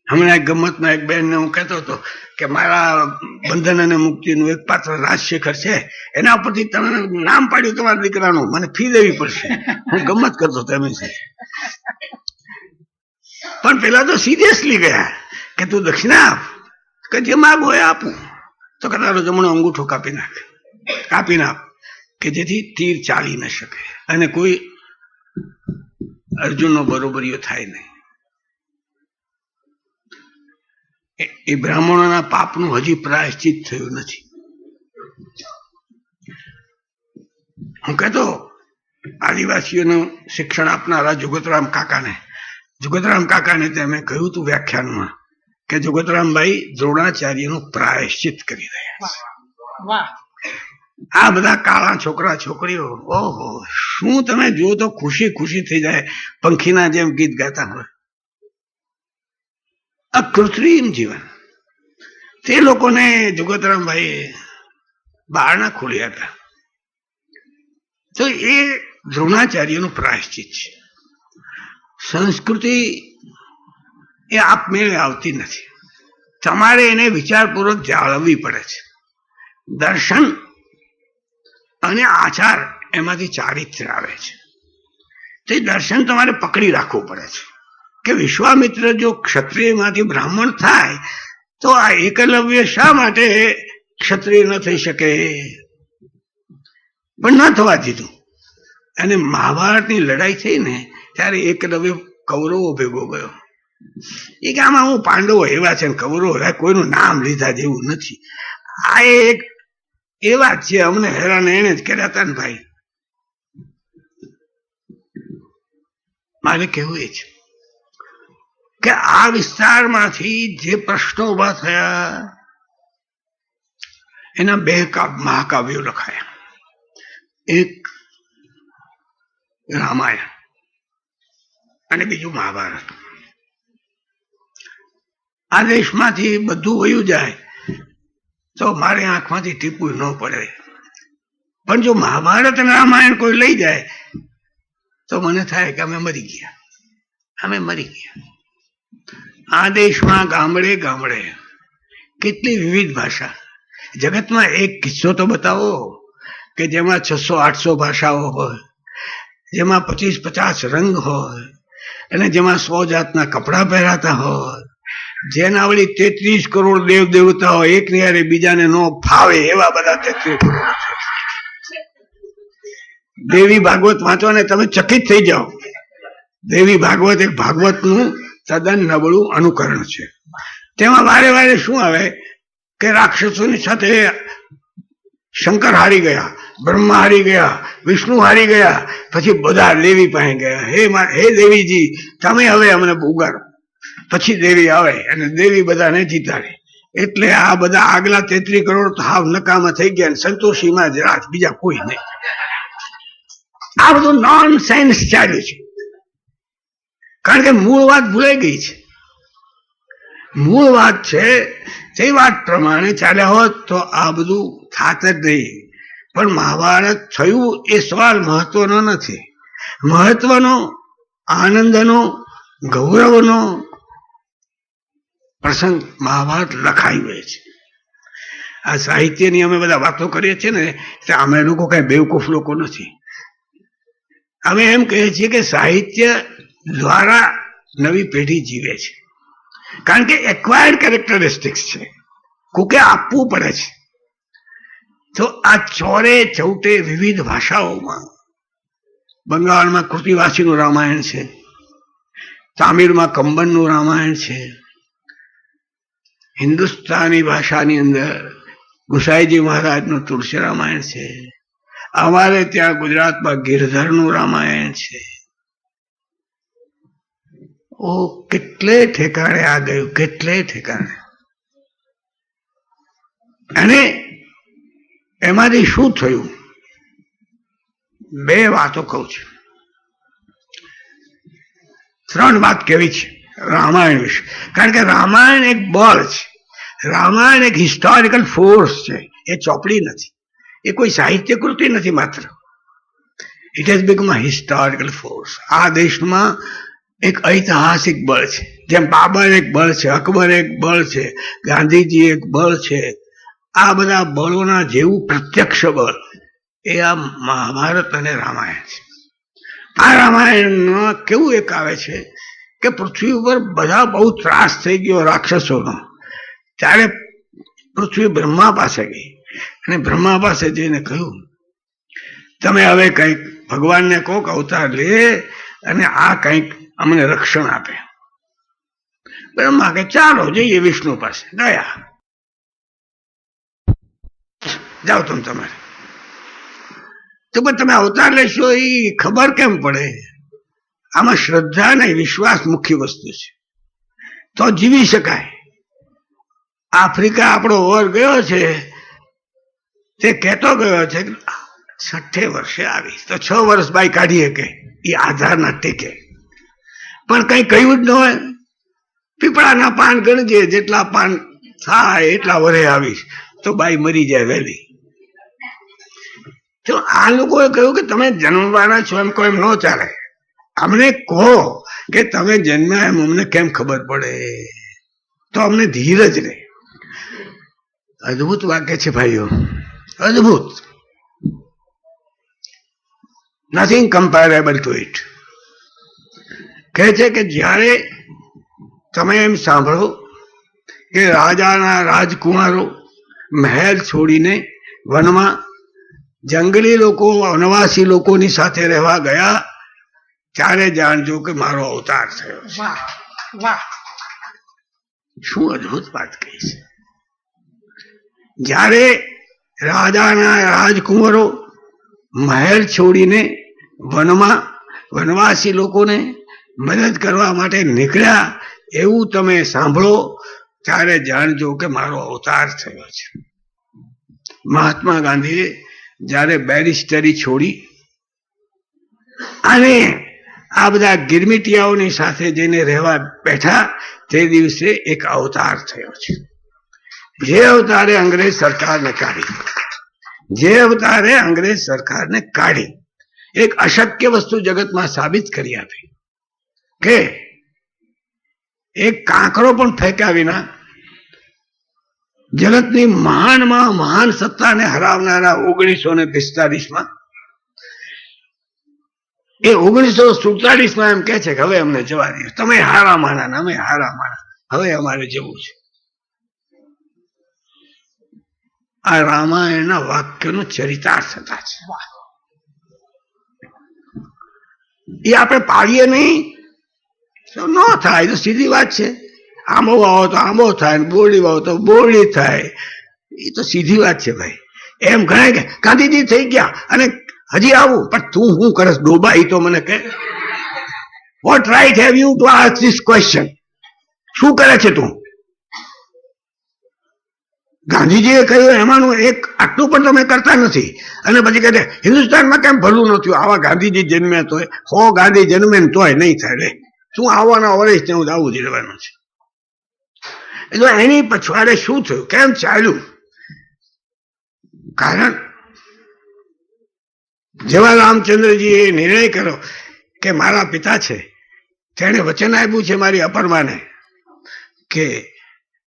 હમણાં એક ગમતમાં એક બેનને હું કહેતો હતો કે મારા બંધન અને મુક્તિનું એક પાત્ર રાજશેખર છે, એના ઉપરથી તમે નામ પાડ્યું તમારા દીકરાનું, મને ફી દેવી પડશે. હું ગમત કરતો હતો એમની સાથે. પણ પેલા તો સિરિયસલી ગયા કે તું દક્ષિણા આપ, કે જે માગો એ આપું. તો કે તારો જમણો અંગૂઠો કાપી નાખ, કાપી નાખ, કે જેથી તીર ચાલી ન શકે અને કોઈ અર્જુનનો બરોબરીઓ થાય નહીં. એ બ્રાહ્મણોના પાપનું હજી પ્રાયશ્ચિત થયું નથી. હું કહેતો આદિવાસીઓનું શિક્ષણ આપનારા જુગતરામ કાકાને મેં કહ્યું હતું વ્યાખ્યાનમાં કે જુગતરામભાઈ દ્રોણાચાર્યનું પ્રાયશ્ચિત કરી રહ્યા છે. આ બધા કાળા છોકરા છોકરીઓ, ઓહો, શું તમે જુઓ તો ખુશી ખુશી થઈ જાય, પંખીના જેમ ગીત ગાતા હોય. આ કૃત્રિમ જીવન. તે લોકોને જુગતરામભાઈ બારણા ખોલી આપ્યા. તો એ દ્રોણાચાર્યનું પ્રાયશ્ચિત છે. સંસ્કૃતિ એ આપમેળે આવતી નથી, તમારે એને વિચારપૂર્વક જાળવવી પડે છે. દર્શન અને આચાર એમાંથી ચારિત્ર્ય આવે છે. તે દર્શન તમારે પકડી રાખવું પડે છે કે વિશ્વામિત્ર જો ક્ષત્રિયમાંથી બ્રાહ્મણ થાય તો આ એકલવ્ય શા માટે ક્ષત્રિય ન થઈ શકે? પણ ન થવા દીધું. અને મહાભારતની લડાઈ થઈ ને ત્યારે એકલવ્ય કૌરવો ભેગો ગયો. એ કે આમાં હું પાંડવો એવા છે, કૌરવો કોઈનું નામ લીધા જેવું નથી. આ એક એવા જ છે, અમને હેરાન એને જ કર્યા હતા ને ભાઈ. મારે કહેવું એ છે કે આ વિસ્તારમાંથી જે પ્રશ્નો ઉભા થયા એના બે મહાકાવ્યો લખાયા. એક રામાયણ અને બીજું મહાભારત. આ દેશમાંથી બધું વયું જાય તો મારી આંખમાંથી ટીપું ન પડે, પણ જો મહાભારત અને રામાયણ કોઈ લઈ જાય તો મને થાય કે અમે મરી ગયા. આ દેશમાં ગામડે ગામડે કેટલી વિવિધ ભાષા. જગતમાં એક કિસ્સો તો બતાવો કે જેમાં 600-800 ભાષાઓ હોય, જેમાં 25-50 રંગ હોય અને જેમાં 100 જાતના કપડા પહેરાતા હોય, જેના વળી 33 કરોડ દેવ દેવતા હોય, એકની હારે બીજાને ન ફાવે એવા બધા 33 કરોડ. દેવી ભાગવત વાંચો ને તમે ચકિત થઈ જાઓ. દેવી ભાગવત એક ભાગવતનું તદ્દન નબળું અનુકરણ છે. તેમાં વારે વારે શું આવે કે રાક્ષસોની સાથે શંકર હારી ગયા, બ્રહ્મા હારી ગયા, વિષ્ણુ હારી ગયા, પછી બધા દેવી પાસે ગયા, હે દેવીજી તમે હવે અમને ઉગાડો. પછી દેવી આવે અને દેવી બધાને જીતાડે. એટલે આ બધા આગલા 33 કરોડ તો હાવ નકામા થઈ ગયા, સંતોષીમાં જ રાજ, બીજા કોઈ નહીં. આ બધું નોન સેન્સ ચાલ્યું છે, કારણ કે મૂળ વાત ભૂલાઈ ગઈ છે. મૂળ વાત છે તે વાત પ્રમાણે ચાલ્યા હોત તો આ બધું થાત જ નહીં. પણ મહાભારત થયું એ સવાલ મહત્વનો નથી. મહત્વનો, આનંદનો, ગૌરવનો પ્રસંગ મહાભારત લખાયું હોય છે. આ સાહિત્યની અમે બધા વાતો કરીએ છીએ ને, અમે લોકો કઈ બેવકૂફ લોકો નથી. અમે એમ કહીએ છીએ કે સાહિત્ય દ્વારા નવી પેઢી જીવે છે, કારણ કે એક્વાયર્ડ કેરેક્ટરિસ્ટિક્સ છે, કોકે આપવું પડે છે. તો આ ચોરે ચૌટે વિવિધ ભાષાઓમાં, બંગાળમાં કૃતિવાસીનું રામાયણ છે, તામિલમાં કંબનનું રામાયણ છે, હિન્દુસ્તાની ભાષાની અંદર ગુસાઈજી મહારાજનું તુલસી રામાયણ છે. અમારે ત્યાં ગુજરાતમાં ગિરધરનું રામાયણ છે. ઓ કેટલે ઠેકાણે આ ગયું, કેટલે ઠેકાણે. અને એમાંથી શું થયું? બે વાતો કહું છું. 3 વાત કેવી છે રામાયણ વિશે. કારણ કે રામાયણ એક બળ છે, રામાયણ એક હિસ્ટોરિકલ ફોર્સ છે. એ ચોપડી નથી, એ કોઈ સાહિત્ય કૃતિ નથી માત્ર. It has become a historical force. આ દેશમાં એક ઐતિહાસિક બળ છે. જેમ બાબર એક બળ છે, અકબર એક બળ છે, ગાંધીજી એક બળ છે. આ બધા બળોના જેવું પ્રત્યક્ષ બળ એ આ મહાભારત અને રામાયણ છે. આ રામાયણમાં કેવું એક આવે છે કે પૃથ્વી ઉપર બધા બહુ ત્રાસ થઈ ગયો રાક્ષસોનો. ત્યારે પૃથ્વી બ્રહ્મા પાસે ગઈ અને બ્રહ્મા પાસે જઈને કહ્યું, તમે હવે કંઈક ભગવાનને કોક અવતાર લે અને આ કંઈક અમને રક્ષણ આપે. બ્રહ્મા કે ચાલો જઈએ વિષ્ણુ પાસે. ગયા, જાઓ તમારે. તો પણ તમે અવતાર લેશો એ ખબર કેમ પડે? આમાં શ્રદ્ધા નહીં, વિશ્વાસ મુખ્ય વસ્તુ છે, તો જીવી શકાય. આફ્રિકા આપણો ઓવર ગયો છે, તે કહેતો ગયો છે 60 વર્ષે આવી તો 6 વર્ષ બાય કાઢી શકે, એ આધાર ના ટેકે. પણ કઈ કહ્યું જ ન હોય. પીપળાના પાન ગણજે, જેટલા પાન થાય એટલા વરે આવીશ, તો બાઈ મરી જાય વહેલી. તો આ લોકોએ કહ્યું કે તમે જન્મવાના છો એમ કોઈ એમ ન ચાલે. અમને કહો કે તમે જન્મ્યા એમ અમને કેમ ખબર પડે, તો અમને ધીરજ રહે. અદભુત વાક્ય છે ભાઈઓ, અદભુત. Nothing comparable to it. કહે છે કે જ્યારે તમે એમ સાંભળો કે રાજાના રાજકુમારો મહેલ છોડીને વનમાં જંગલી લોકો, વનવાસી લોકોની સાથે રહેવા ગયા, ત્યારે જાણજો કે મારો અવતાર થયો છે. વાહ વાહ, શું અદભુત વાત કહી છે. જ્યારે રાજાના રાજકુમારો મહેલ છોડીને વનમાં વનવાસી લોકોને મદદ કરવા માટે નીકળ્યા, એવું તમે સાંભળો ત્યારે જાણજો કે મારો અવતાર થયો છે. મહાત્મા ગાંધીએ જ્યારે બેરિસ્ટરી છોડી અને આ બધા ગિરમિટિયાઓની સાથે જઈને રહેવા બેઠા, તે દિવસે એક અવતાર થયો છે. જે અવતારે અંગ્રેજ સરકારને કાઢી, જે અવતારે અંગ્રેજ સરકારને કાઢી, એક અશક્ય વસ્તુ જગતમાં સાબિત કરી આપી કે એક કાંકરો પણ ફેંક્યા વિના જગતની મહાનમાં મહાન સત્તાને હરાવનારા 1945માં, એ 1947માં એમ કે છે કે હવે અમને જવા દો, તમે હારા માણા, અમે હારા માણા, હવે અમારે જવું છે. આ રામાયણના વાક્યનું ચરિતાર્થ હતા છે. એ આપણે પાડીએ નહીં તો ન થાય, તો સીધી વાત છે. આંબો વાવો તો આંબો થાય, બોરડી વાવો તો બોરડી થાય. એ તો સીધી વાત છે ભાઈ. એમ ગણાય કે ગાંધીજી થઈ ગયા અને હજી આવું, પણ તું શું કરસ ડોબા? એ તો મને કહે. What right have you to ask this question? શું કરે છે તું? ગાંધીજીએ કહ્યું એમાંનું એક આટલું પણ તમે કરતા નથી, અને પછી કહે હિન્દુસ્તાનમાં કેમ ભલું ન થયું? આવા ગાંધીજી જન્મ્યા તોય, 100 ગાંધી જન્મે તોય નહીં થાય રે. શું આવવાના વર્ષ ત્યાં આવું જ રહેવાનું છે. એટલે એની પછવાડે શું થયું, કેમ ચાલ્યું? કારણ જેવા રામચંદ્રજીએ નિર્ણય કર્યો કે મારા પિતા છે, તેણે વચન આપ્યું છે મારી અપરમાને કે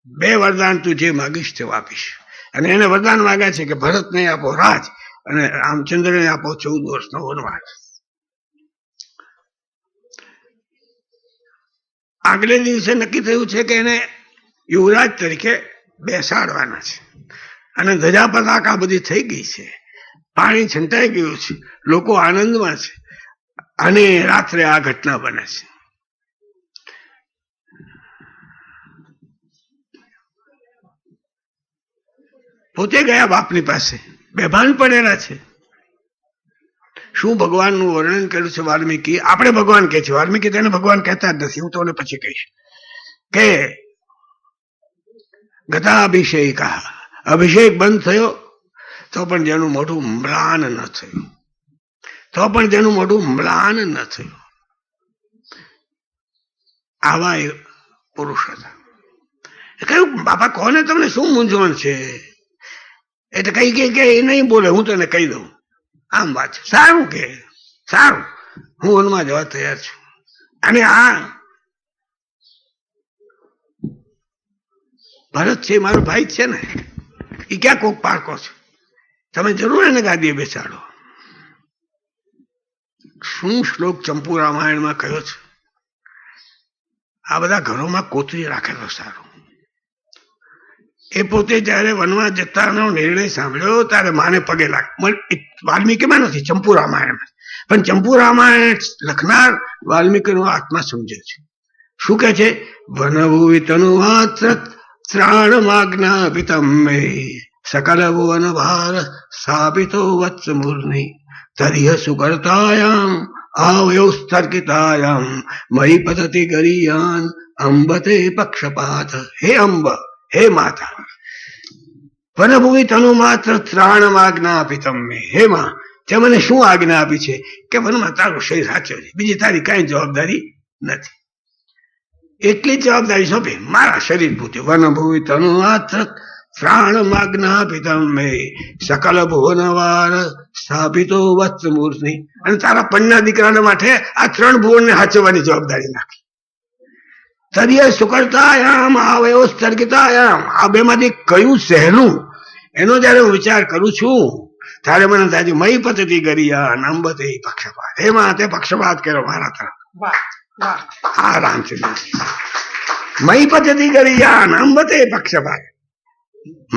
2 વરદાન તું જે માગીશ તે આપીશ. અને એને વરદાન માગ્યા છે કે ભરતને આપો રાજ અને રામચંદ્રને આપો 14 વર્ષનો વનવાસ. આગલે દિવસે નક્કી થયું છે કે એને યુવરાજ તરીકે બેસાડવાના છે. અને ધજા પતાકા બધી થઈ ગઈ છે, પાણી છંટાઈ ગયું છે, લોકો આનંદમાં છે. અને રાત્રે આ ઘટના બને છે. પોતે ગયા બાપની પાસે, બેભાન પડેલા છે. શું ભગવાનનું વર્ણન કર્યું છે વાલ્મીકી? આપણે ભગવાન કહે છે, વાલ્મીકી તેને ભગવાન કહેતા જ નથી. હું તમને પછી કહીશ કે ગતાભિષેક, અભિષેક બંધ થયો તો પણ જેનું મોઢું મ્લાન ન થયું, તો પણ જેનું મોઢું મ્લાન ન થયું, આવા એ પુરુષ હતા. કહ્યું બાપા કોને તમને શું મૂંઝવણ છે? એટલે કઈ કે એ નહીં બોલે, હું તને કહી દઉં. આમ વાત છે. સારું કે સારું, હું વનમાં જવા તૈયાર છું. અને આ ભરત છે મારો ભાઈ છે ને, એ ક્યાં કોક પારકો છે, તમે જરૂર એને ગાદીએ બેસાડો. શું શ્લોક ચંપુ રામાયણમાં કયો છે? આ બધા ઘરોમાં કોતરી રાખેલો સારું. એ પોતે જયારે વનમાં જતાનો નિર્ણય સાંભળ્યો ત્યારે માને પગે લાગ. વાલ્મીકીમાં નથી, ચંપુ રામાયણમાં. પણ ચંપુ રામાયણ લખનાર વાલ્મીકીનો આત્મા સમજે છે. શું કે છે? વનભૂમિ તનુ માત્ર ત્રાણમાજ્ઞાપિતમ મે સકલ ભુવન ભાર સ્થાપિતો વત્સ મૂર્નિ તરિહ સુકર્તાયામ આવયો સ્થર્કિતાયામ મયી પતતિ ગરીયાન અંબતે પક્ષપાત. હે અંબ, હે માતા, વનભૂમિ તનુ માત્ર ત્રાણમાજ્ઞા આપીતમ મે. હે માં, તે મને શું આજ્ઞા આપી છે કે વનમાં તારો શરીર સાચો છે, બીજી તારી કઈ જવાબદારી નથી. એટલી જવાબદારી સોંપી મારા શરીર પૂરતી. વનભૂમિ તનુ માત્ર ત્રાણમાજ્ઞા આપીતમ મે સકલ ભુવનવાર સ્થાપિતો વત્સ મૂર્તિ. અને તારા પન્ના દીકરાના માટે આ 3 ભુવનને સાચવવાની જવાબદારી નાખી. તરિય સુકર્તાયામ આવયો સ્થર્કિતાયામ. આ બેમાંથી કયું સહેલું, એનો જયારે હું વિચાર કરું છું ત્યારે મને થાય છે મયી પતતિ ગરીયા અંબતે પક્ષપાત. એમાં તે પક્ષપાત કર્યો મારા તરફ. આ રામચંદ્ર મયી પતતિ ગરીયા અંબતે પક્ષપાત.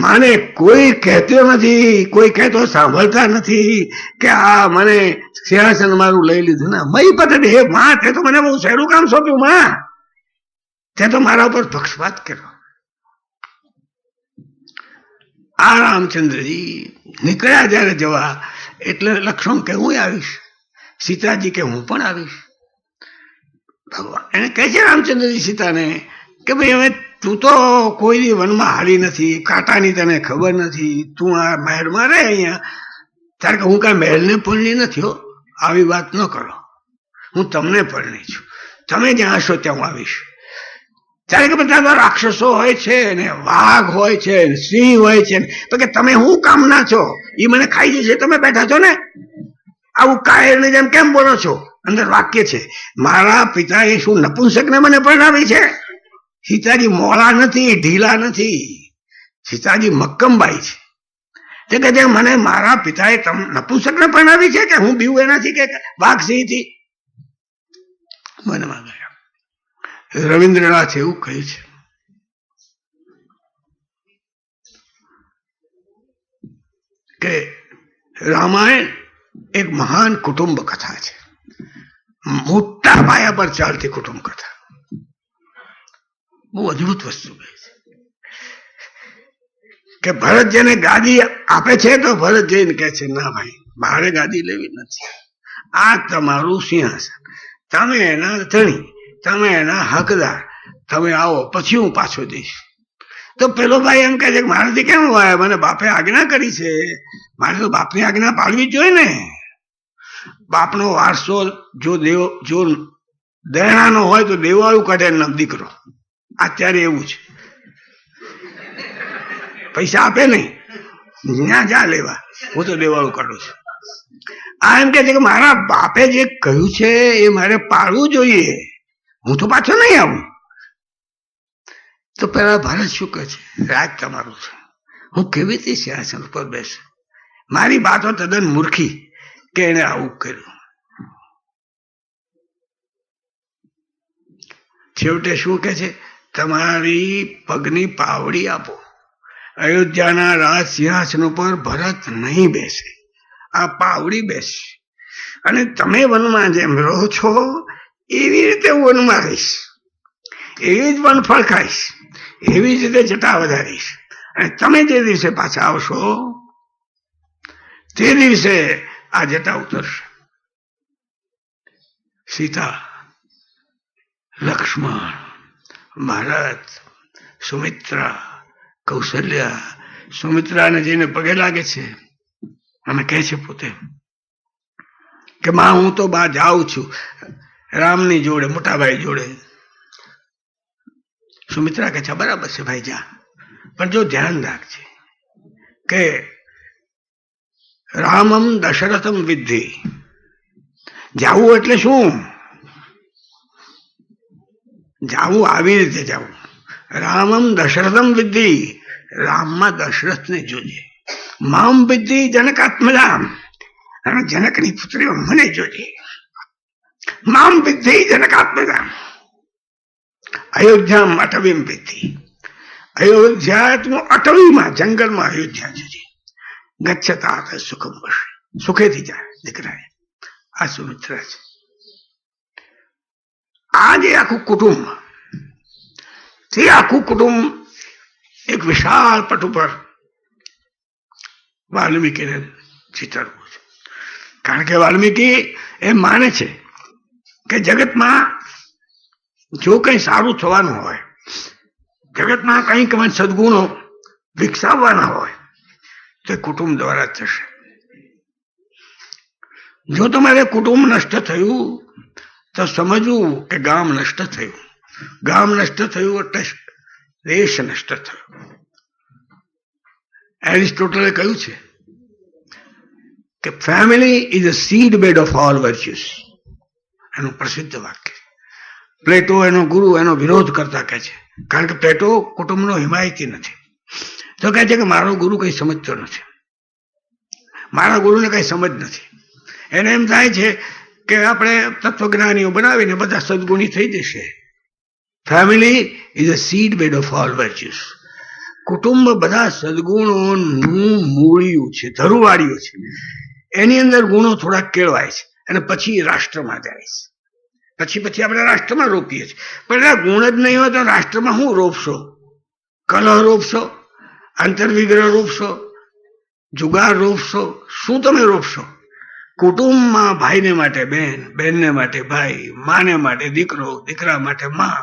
માને કોઈ કહેતો નથી, કોઈ કહેતો સાંભળતા નથી કે આ મને સિંહાસન મારું લઈ લીધું. ના, મયી પતતિ. હે માં, તે તો મને બહુ સહેલું કામ સોંપ્યું. માં, તે તો મારા ઉપર પક્ષપાત કર્યો. આ રામચંદ્રજી નીકળ્યા જયારે જવા, એટલે લક્ષ્મણ કે હું આવીશ, સીતાજી કે હું પણ આવીશ. ભગવાન એને કહે છે રામચંદ્રજી સીતાને કે ભાઈ હવે તું તો કોઈ વનમાં હારી નથી, કાંટાની તને ખબર નથી, તું આ મહેલમાં રહે અહીંયા. ત્યારે કે હું કાંઈ મહેલને પરણી નથી હો, આવી વાત ન કરો. હું તમને પરણી છું, તમે જ્યાં હશો ત્યાં હું આવીશ. ત્યારે કે બધા રાક્ષસો હોય છે ને વાઘ હોય છે ને સિંહ હોય છે તો કે તમે શું કામના છો? એ મને ખાઈ જશે, તમે બેઠા છો ને આવું કાયરની જેમ કેમ બોલો છો? અંદર વાક્ય છે, મારા પિતાએ શું નપુંસકને મને પરણાવી છે? સીતાજી મોળા નથી, ઢીલા નથી, સીતાજી મક્કમબાઈ છે. તે કે જે મને મારા પિતાએ નપુંસકને પરણાવી છે કે હું બીવું એનાથી કે વાઘ સિંહથી? મનમાં ગયા. રવિન્દ્રનાથ એવું કહે છે કે રામાયણ એક મહાન કુટુંબ કથા છે, મોટા પાયા પર ચાલતી કુટુંબ કથા. બહુ અદભુત વસ્તુ કહે છે કે ભરત જેને ગાદી આપે છે તો ભરત જઈને કહે છે ના ભાઈ, મારે ગાદી લેવી નથી, આ તમારું સિંહાસન, તમે એના ધણી, તમે એના હકદાર, તમે આવો પછી હું પાછો દઈશ. તો પેલો ભાઈ એમ કહે છે કે મારાથી કેમ હોય, મને બાપે આજ્ઞા કરી છે, મારે તો બાપની આજ્ઞા પાડવી જ જોઈએ ને. બાપનો વારસો જો દેણાનો હોય તો દેવાળું કાઢે નામ દીકરો. અત્યારે એવું છે, પૈસા આપે નહીં, જ્યાં જા લેવા, હું તો દેવાળું કાઢું છું. આ એમ કે છે કે મારા બાપે જે કહ્યું છે એ મારે પાડવું જોઈએ, હું તો પાછો નહીં આવું. તો પેલા ભારત શું કહે છે, રાજ તમારું છે, હું કેવી રીતે સિંહાસન ઉપર બેસું? મારી વાતો તદ્દન મૂર્ખી કે એને આવું કર્યું. છેવટે શું કે છે, તમારી પગની પાવડી આપો, અયોધ્યાના રાજ સિંહાસન ઉપર ભરત નહીં બેસે, આ પાવડી બેસે, અને તમે વનમાં જેમ રહો છો એવી રીતે હું વનમાં રહીશ, એવી જ વનફળ ખાઈશ, એવી જ રીતે જટા વધારીશ, અને તમે જે દિવસે પાછા આવશો તે દિવસે આ જટા ઉતરશે. સીતા, લક્ષ્મણ, ભારત, સુમિત્રા, કૌશલ્યા, સુમિત્રાને જઈને પગે લાગે છે અને કહે છે પોતે કે માં હું તો બા જાઉં છું રામની જોડે, મોટાભાઈ જોડે. સુમિત્રા કહે છે બરાબર છે ભાઈ જા, પણ જો ધ્યાન રાખજે કે રામમ દશરથમ વિદ્ધિ. જાવું એટલે શું? જાવું આવી રીતે જાવું. રામમ દશરથમ વિદ્ધિ, રામમાં દશરથને જોજે. મામ વિદ્ધિ જનકાત્મજામ, અને જનકની પુત્રીઓ મને જોજે. મામ વિદ્ધિ જનકાત્મજામ. અયોધ્યામ અટવીમ વિદ્ધિ, અયોધ્યા અટવીમાં જંગલમાં અયોધ્યા જોજે. ગચ્છતા સુખમ વશે, સુખેથી જાય દીકરા. આ સુમિત્રા છે. આ જે આખું કુટુંબ, તે આખું કુટુંબ એક વિશાળ પટ ઉપર વાલ્મીકીને ચિતરવું છે. કારણ કે વાલ્મીકી એ માને છે કે જગતમાં જો કંઈ સારું થવાનું હોય, જગતમાં કંઈક સદગુણો વિકસાવવાના હોય તે કુટુંબ દ્વારા થશે. જો તમારે કુટુંબ નષ્ટ થયું તો સમજવું કે ગામ નષ્ટ થયું. ગામ નષ્ટ થયું એટલે દેશ નષ્ટ થયો. એરિસ્ટોટલે કહ્યું છે કે family is a seed bed of all virtues. એનું પ્રસિદ્ધ વાક્ય. પ્લેટો એનો ગુરુ એનો વિરોધ કરતા કહે છે, કારણ કે પ્લેટો કુટુંબનો હિમાયતી નથી. તો કહે છે કે મારો ગુરુ કઈ સમજતો નથી, મારા ગુરુને કઈ સમજ નથી. એને એમ થાય છે કે આપણે તત્વજ્ઞાનીઓ બનાવીને બધા સદગુણી થઈ જશે. Family is a seed bed of all virtues. કુટુંબ બધા સદગુણોનું મૂળિયું છે, ધરુવાળિયું છે. એની અંદર ગુણો થોડાક કેળવાય છે અને પછી રાષ્ટ્રમાં જાય છે. પછી આપણે રાષ્ટ્રમાં રોપીએ છીએ. પણ એના ગુણ જ નહીં હોય તો રાષ્ટ્રમાં શું રોપશો? કલહ રોપશો, આંતરવિગ્રહ રોપશો, જુગાર રોપશો, શું તમે રોપશો? કુટુંબમાં ભાઈને માટે બેન, બેનને માટે ભાઈ, માને માટે દીકરો, દીકરા માટે મા,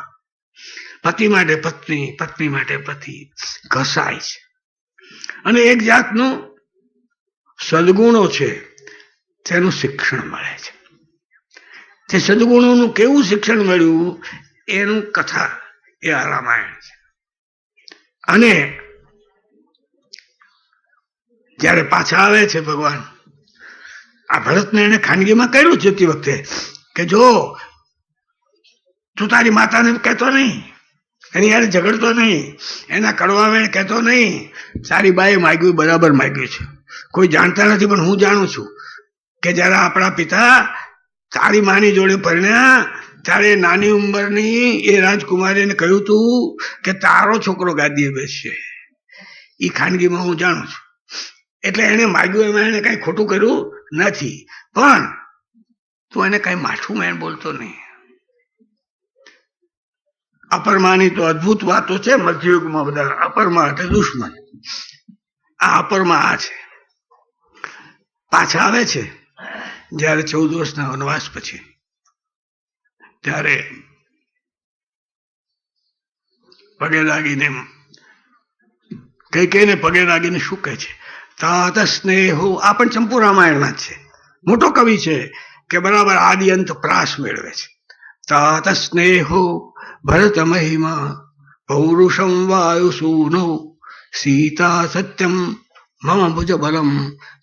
પતિ માટે પત્ની, પત્ની માટે પતિ ઘસાય છે. અને એક જાતનું સદગુણો છે તેનું શિક્ષણ મળે છે. તે સદગુણોનું કેવું શિક્ષણ મળ્યું એનું કથા એ આ રામાયણ છે. અને જયારે પાછા આવે છે ભગવાન, આ ભરતને એને ખાનગીમાં કહ્યું જતી વખતે કે જો તું તારી માતાને કહેતો નહીં, એની યાર ઝઘડતો નહીં, એના કડવા વેણ કહેતો નહીં. તારી બાએ માગ્યું બરાબર માગ્યું છે, કોઈ જાણતા નથી પણ હું જાણું છું કે જયારે આપણા પિતા તારી માની જોડે પરણ્યા ત્યારે નાની ઉંમરની એ રાજકુમારીને કહ્યું તું કે તારો છોકરો ગાદીએ બેસશે. એ ખાનગીમાં હું જાણું છું. એટલે એને માગ્યું એમાં એને કઈ ખોટું કર્યું નથી, પણ તું એને કઈ માઠું મેં બોલતો નહીં. અપરમાની તો અદભુત વાતો છે મધ્યયુગમાં. બધા અપરમા એટલે દુશ્મન. આ અપરમા આ છે. પાછા આવે છે જયારે 14 વર્ષના વનવાસ પછી, ત્યારે પગે લાગીને કઈ પગે લાગીને શું કહે છે? તાત સ્નેહો. આ પણ ચંપુ રામાયણમાં જ છે. મોટો કવિ છે કે બરાબર આદિ અંત પ્રાસ મેળવે છે. તાત સ્નેહો ભરત મહિમા પૌરુષમ વાયુસૂનો સીતા સત્યમ મમ ભુજ બલમ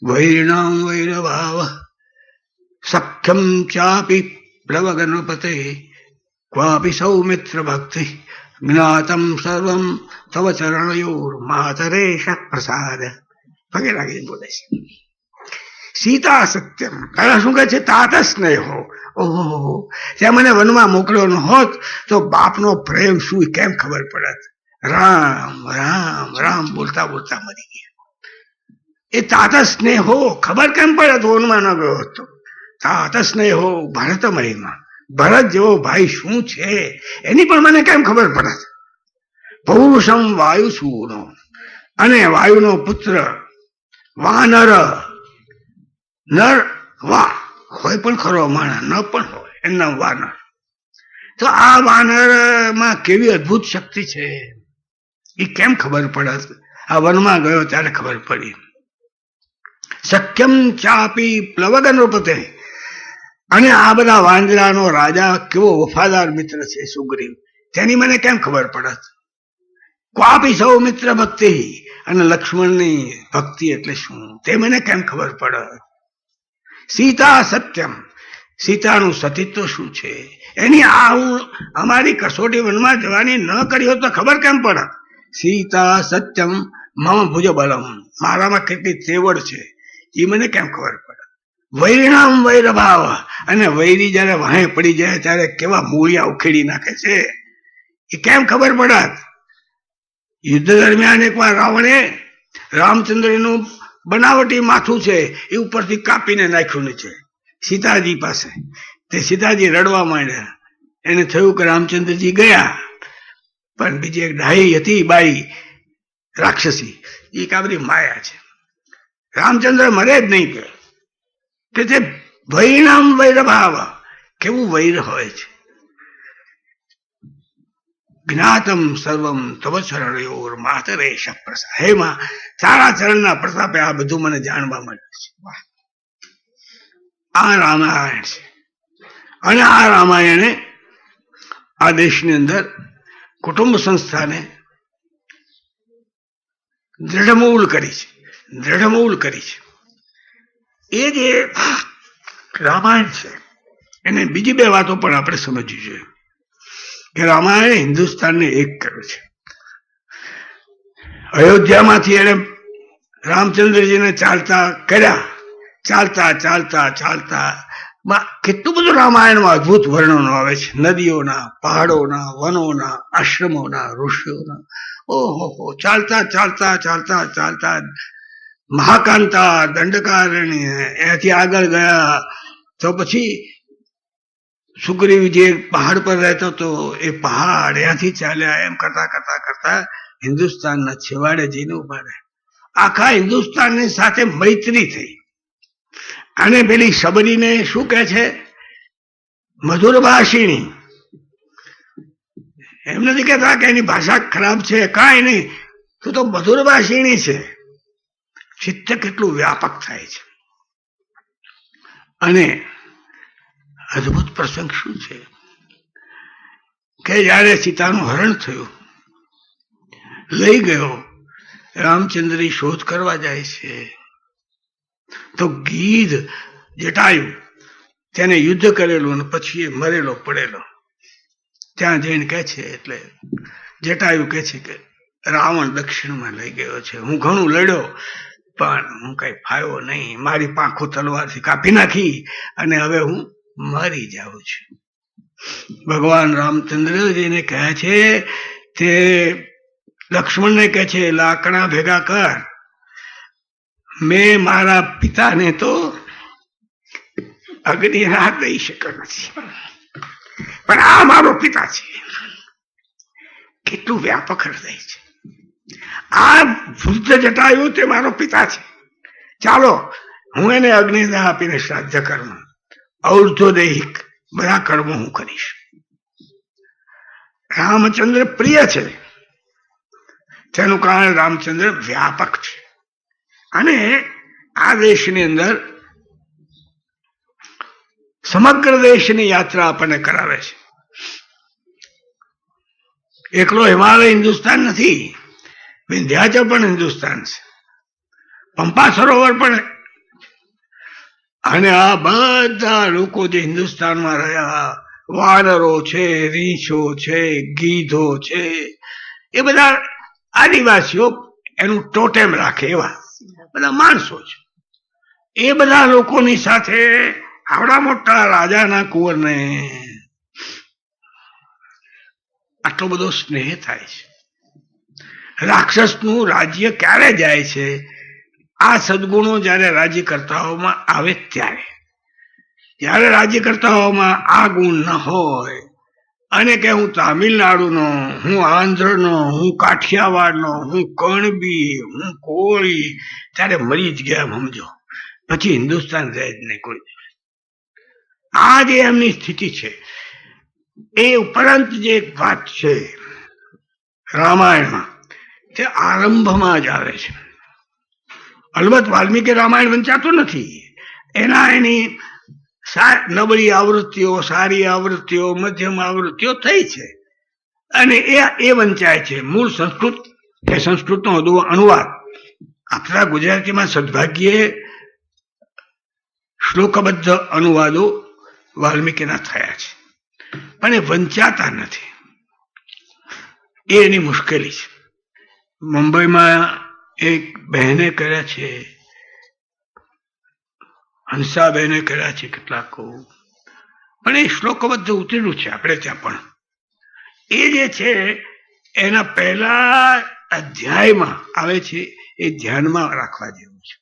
વૈરણામ વૈરભાવ સખ્યમ ચાપી પ્લવ ગણપતે ક્વાપી સૌમિત્ર ભક્તિ જ્ઞાતમ સર્વમ તવ ચરણયોર માતરેશ પ્રસાદ. પગે લાગીને બોલે છે સીતા સત્યમ. પહેલા શું કહે છે? તાત સ્નેહો. ઓહો, ત્યાં મને વનમાં મોકલ્યો ન હોત તો બાપનો પ્રેમ શું કેમ ખબર પડત. રામ રામ રામ બોલતા બોલતા મરી ગયા. એ તાત સ્નેહો ખબર કેમ પડત વનમાં ન ગયો હતો. તાત સ્નેહો ભરત મહિમા. ભરત જેવો ભાઈ શું છે એની પણ મને કેમ ખબર પડત. પૌરુષમ વાયુ સૂનો. અને વાયુનો પુત્ર વાનર, નર વા હોય પણ ખરો માણસ, ન પણ હોય એનું નામ વાનર. તો આ વાનરમાં કેવી અદભુત શક્તિ છે એ કેમ ખબર પડે? આ વનમાં ગયો ત્યારે ખબર પડી. સખ્યમ ચાપી પ્લવગન રૂપતે. અને આ બધા વાંદરાનો રાજા કેવો વફાદાર મિત્ર છે સુગ્રીવ, તેની મને કેમ ખબર પડે? ક્વાપી સૌ મિત્ર ભક્તિ. અને લક્ષ્મણની ભક્તિ એટલે શું તે મને કેમ ખબર પડે? સીતા સત્યમ. સીતાનું સતીત્વ શું છે એની હું અમારી કસોટી વનમાં જવાની ન કરી હોત તો ખબર કેમ પડે? સીતા સત્યમ મમ ભુજ બલમ. મારામાં કેટલી તેવડ છે એ મને કેમ ખબર પડે? વૈરણામ વૈરભાવ. અને વૈરી જયારે વાહે પડી જાય ત્યારે કેવા મૂળિયા ઉખેડી નાખે છે એ કેમ ખબર પડે? યુદ્ધ દરમિયાન એકવાર રાવણે રામચંદ્રનું બનાવટી માથું છે એ ઉપરથી કાપીને નાખ્યું નીચે સીતાજી પાસે. તે સીતાજી રડવા માંડ્યા. એને થયું કે રામચંદ્રજી ગયા, પણ બીજી એક ડાહી હતી બાઈ રાક્ષસી, એ કાબરી માયા છે. રામચંદ્ર મરે જ નહીં કે તે વૈરામ વૈરભાવ. કેવું વૈર હોય છે! જ્ઞાતમ સર્વમ તવ ચરણયોર માતરે શપ્રસા. હે માં, તારા ચરણના પ્રતાપે આ બધું મને જાણવા મળ્યું છે. આ રામાયણ છે. અને આ રામાયણે આ દેશની અંદર કુટુંબ સંસ્થાને દ્રઢમૂળ કરી છે. દ્રઢમૂળ કરી છે. એ જે રામાયણ છે એને બીજી બે વાતો પણ આપણે સમજવી જોઈએ કે રામાયણે હિન્દુસ્તાનને એક કર્યું છે. અયોધ્યામાંથી એને રામચંદ્રજીને ચાલતા કર્યા. ચાલતા ચાલતા ચાલતા કેટલું બધું રામાયણમાં અદભુત વર્ણનો આવે છે. નદીઓના, પહાડોના, વનોના, આશ્રમોના, ઋષિઓના. ઓહો, ચાલતા ચાલતા ચાલતા ચાલતા મહાકાંતા, દંડકારણ્ય, એનાથી આગળ ગયા તો પછી સુગ્રીવ જે પહાડ પર રહેતો હતો એ પહાડ, ત્યાંથી ચાલ્યા. એમ કરતા કરતા કરતા હિન્દુસ્તાનના છેવાડે જઈને ઉભા રહ્યા. આખા હિન્દુસ્તાનની સાથે મૈત્રી થઈ. અને પેલી શબરીને શું કહે છે? મધુર ભાષિણી. એમ નથી કહેતા કે એની ભાષા ખરાબ છે, કાંઈ નહીં, તું તો મધુર ભાષિણી છે. ચિત્ત કેટલું વ્યાપક થાય છે. અને અદભુત પ્રસંગ શું છે કે જયારે સીતાનું હરણ થયું, લઈ ગયો, રામચંદ્રની શોધ કરવા જાય છે તો ગીધ જટાયુ તેને યુદ્ધ કરેલું અને પછી એ મરેલો પડેલો ત્યાં જઈને કહે છે. એટલે જટાયુ કહે છે કે રાવણ દક્ષિણમાં લઈ ગયો છે, હું ઘણું લડ્યો પણ હું કઈ ફાયો નહીં, મારી પાંખો તલવારથી કાપી નાખી અને હવે હું મરી જાઉં છું. ભગવાન રામચંદ્રજીને કહે છે, તે લક્ષ્મણને કહે છે લાકડા ભેગા કર, મેં મારા પિતાને તો અગ્નિ હાથ દઈ શક્યો નથી, પણ આ મારો પિતા છે. કેટલું વ્યાપક હૃદય છે! આ વૃદ્ધ જટાયુ તે મારો પિતા છે, ચાલો હું એને અગ્નિદાહ આપીને શ્રાદ્ધ કર્મ, ઔર્ધ્વદૈહિક બધા કર્મો હું કરીશ. રામચંદ્ર પ્રિય છે, તેનું કારણ રામચંદ્ર વ્યાપક છે. અને આ દેશની અંદર સમગ્ર દેશની યાત્રા આપણને કરાવે છે. એકલો હિમાલય હિન્દુસ્તાન નથી, વિંધ્યાચલ પણ હિન્દુસ્તાન છે, પંપા સરોવર પણ. અને આ બધા લોકો જે હિન્દુસ્તાનમાં રહ્યા, વાનરો છે, રીંછો છે, ગીધો છે, એ બધા આદિવાસીઓ એનું ટોટેમ રાખે એવા બધા માણસો છે. એ બધા લોકોની સાથે આવડા મોટા રાજાના કુંવરને આટલો બધો સ્નેહ થાય છે. રાક્ષસનું રાજ્ય ક્યારે જાય છે? આ સદગુણો જયારે રાજ્યકર્તાઓમાં આવે ત્યારે. જયારે રાજ્યકર્તાઓમાં આ ગુણ ન હોય અને કે હું તામિલનાડુનો, હું આંધ્રનો, હું કાઠિયાવાડનો, હું કણબી, હું કોળી, ત્યારે મરી જ ગયા એમ સમજો. પછી હિન્દુસ્તાન રહે જ નહીં કોઈ. આ જે એમની સ્થિતિ છે. એ ઉપરાંત જે એક વાત છે રામાયણમાં, તે આરંભમાં જ આવે છે. અલબત્ત વાલ્મીકી રામાયણ વંચાતું નથી. એની નબળી આવૃત્તિઓ, સારી આવૃત્તિઓ, મધ્યમ આવૃત્તિઓ થઈ છે અને એ વંચાય છે. મૂળ સંસ્કૃત એ સંસ્કૃતનો અનુવાદ આપણા ગુજરાતીમાં સદભાગ્યે શ્લોકબદ્ધ અનુવાદો વાલ્મીકીના થયા છે, પણ એ વંચાતા નથી. એ એની મુશ્કેલી છે. મુંબઈમાં એક બહેને કર્યા છે, હંસાબેને કર્યા છે કેટલાકો, પણ એ શ્લોકબદ્ધ ઉતરેલું છે આપણે ત્યાં. પણ એ જે છે એના પહેલા અધ્યાયમાં આવે છે, એ ધ્યાનમાં રાખવા જેવું છે.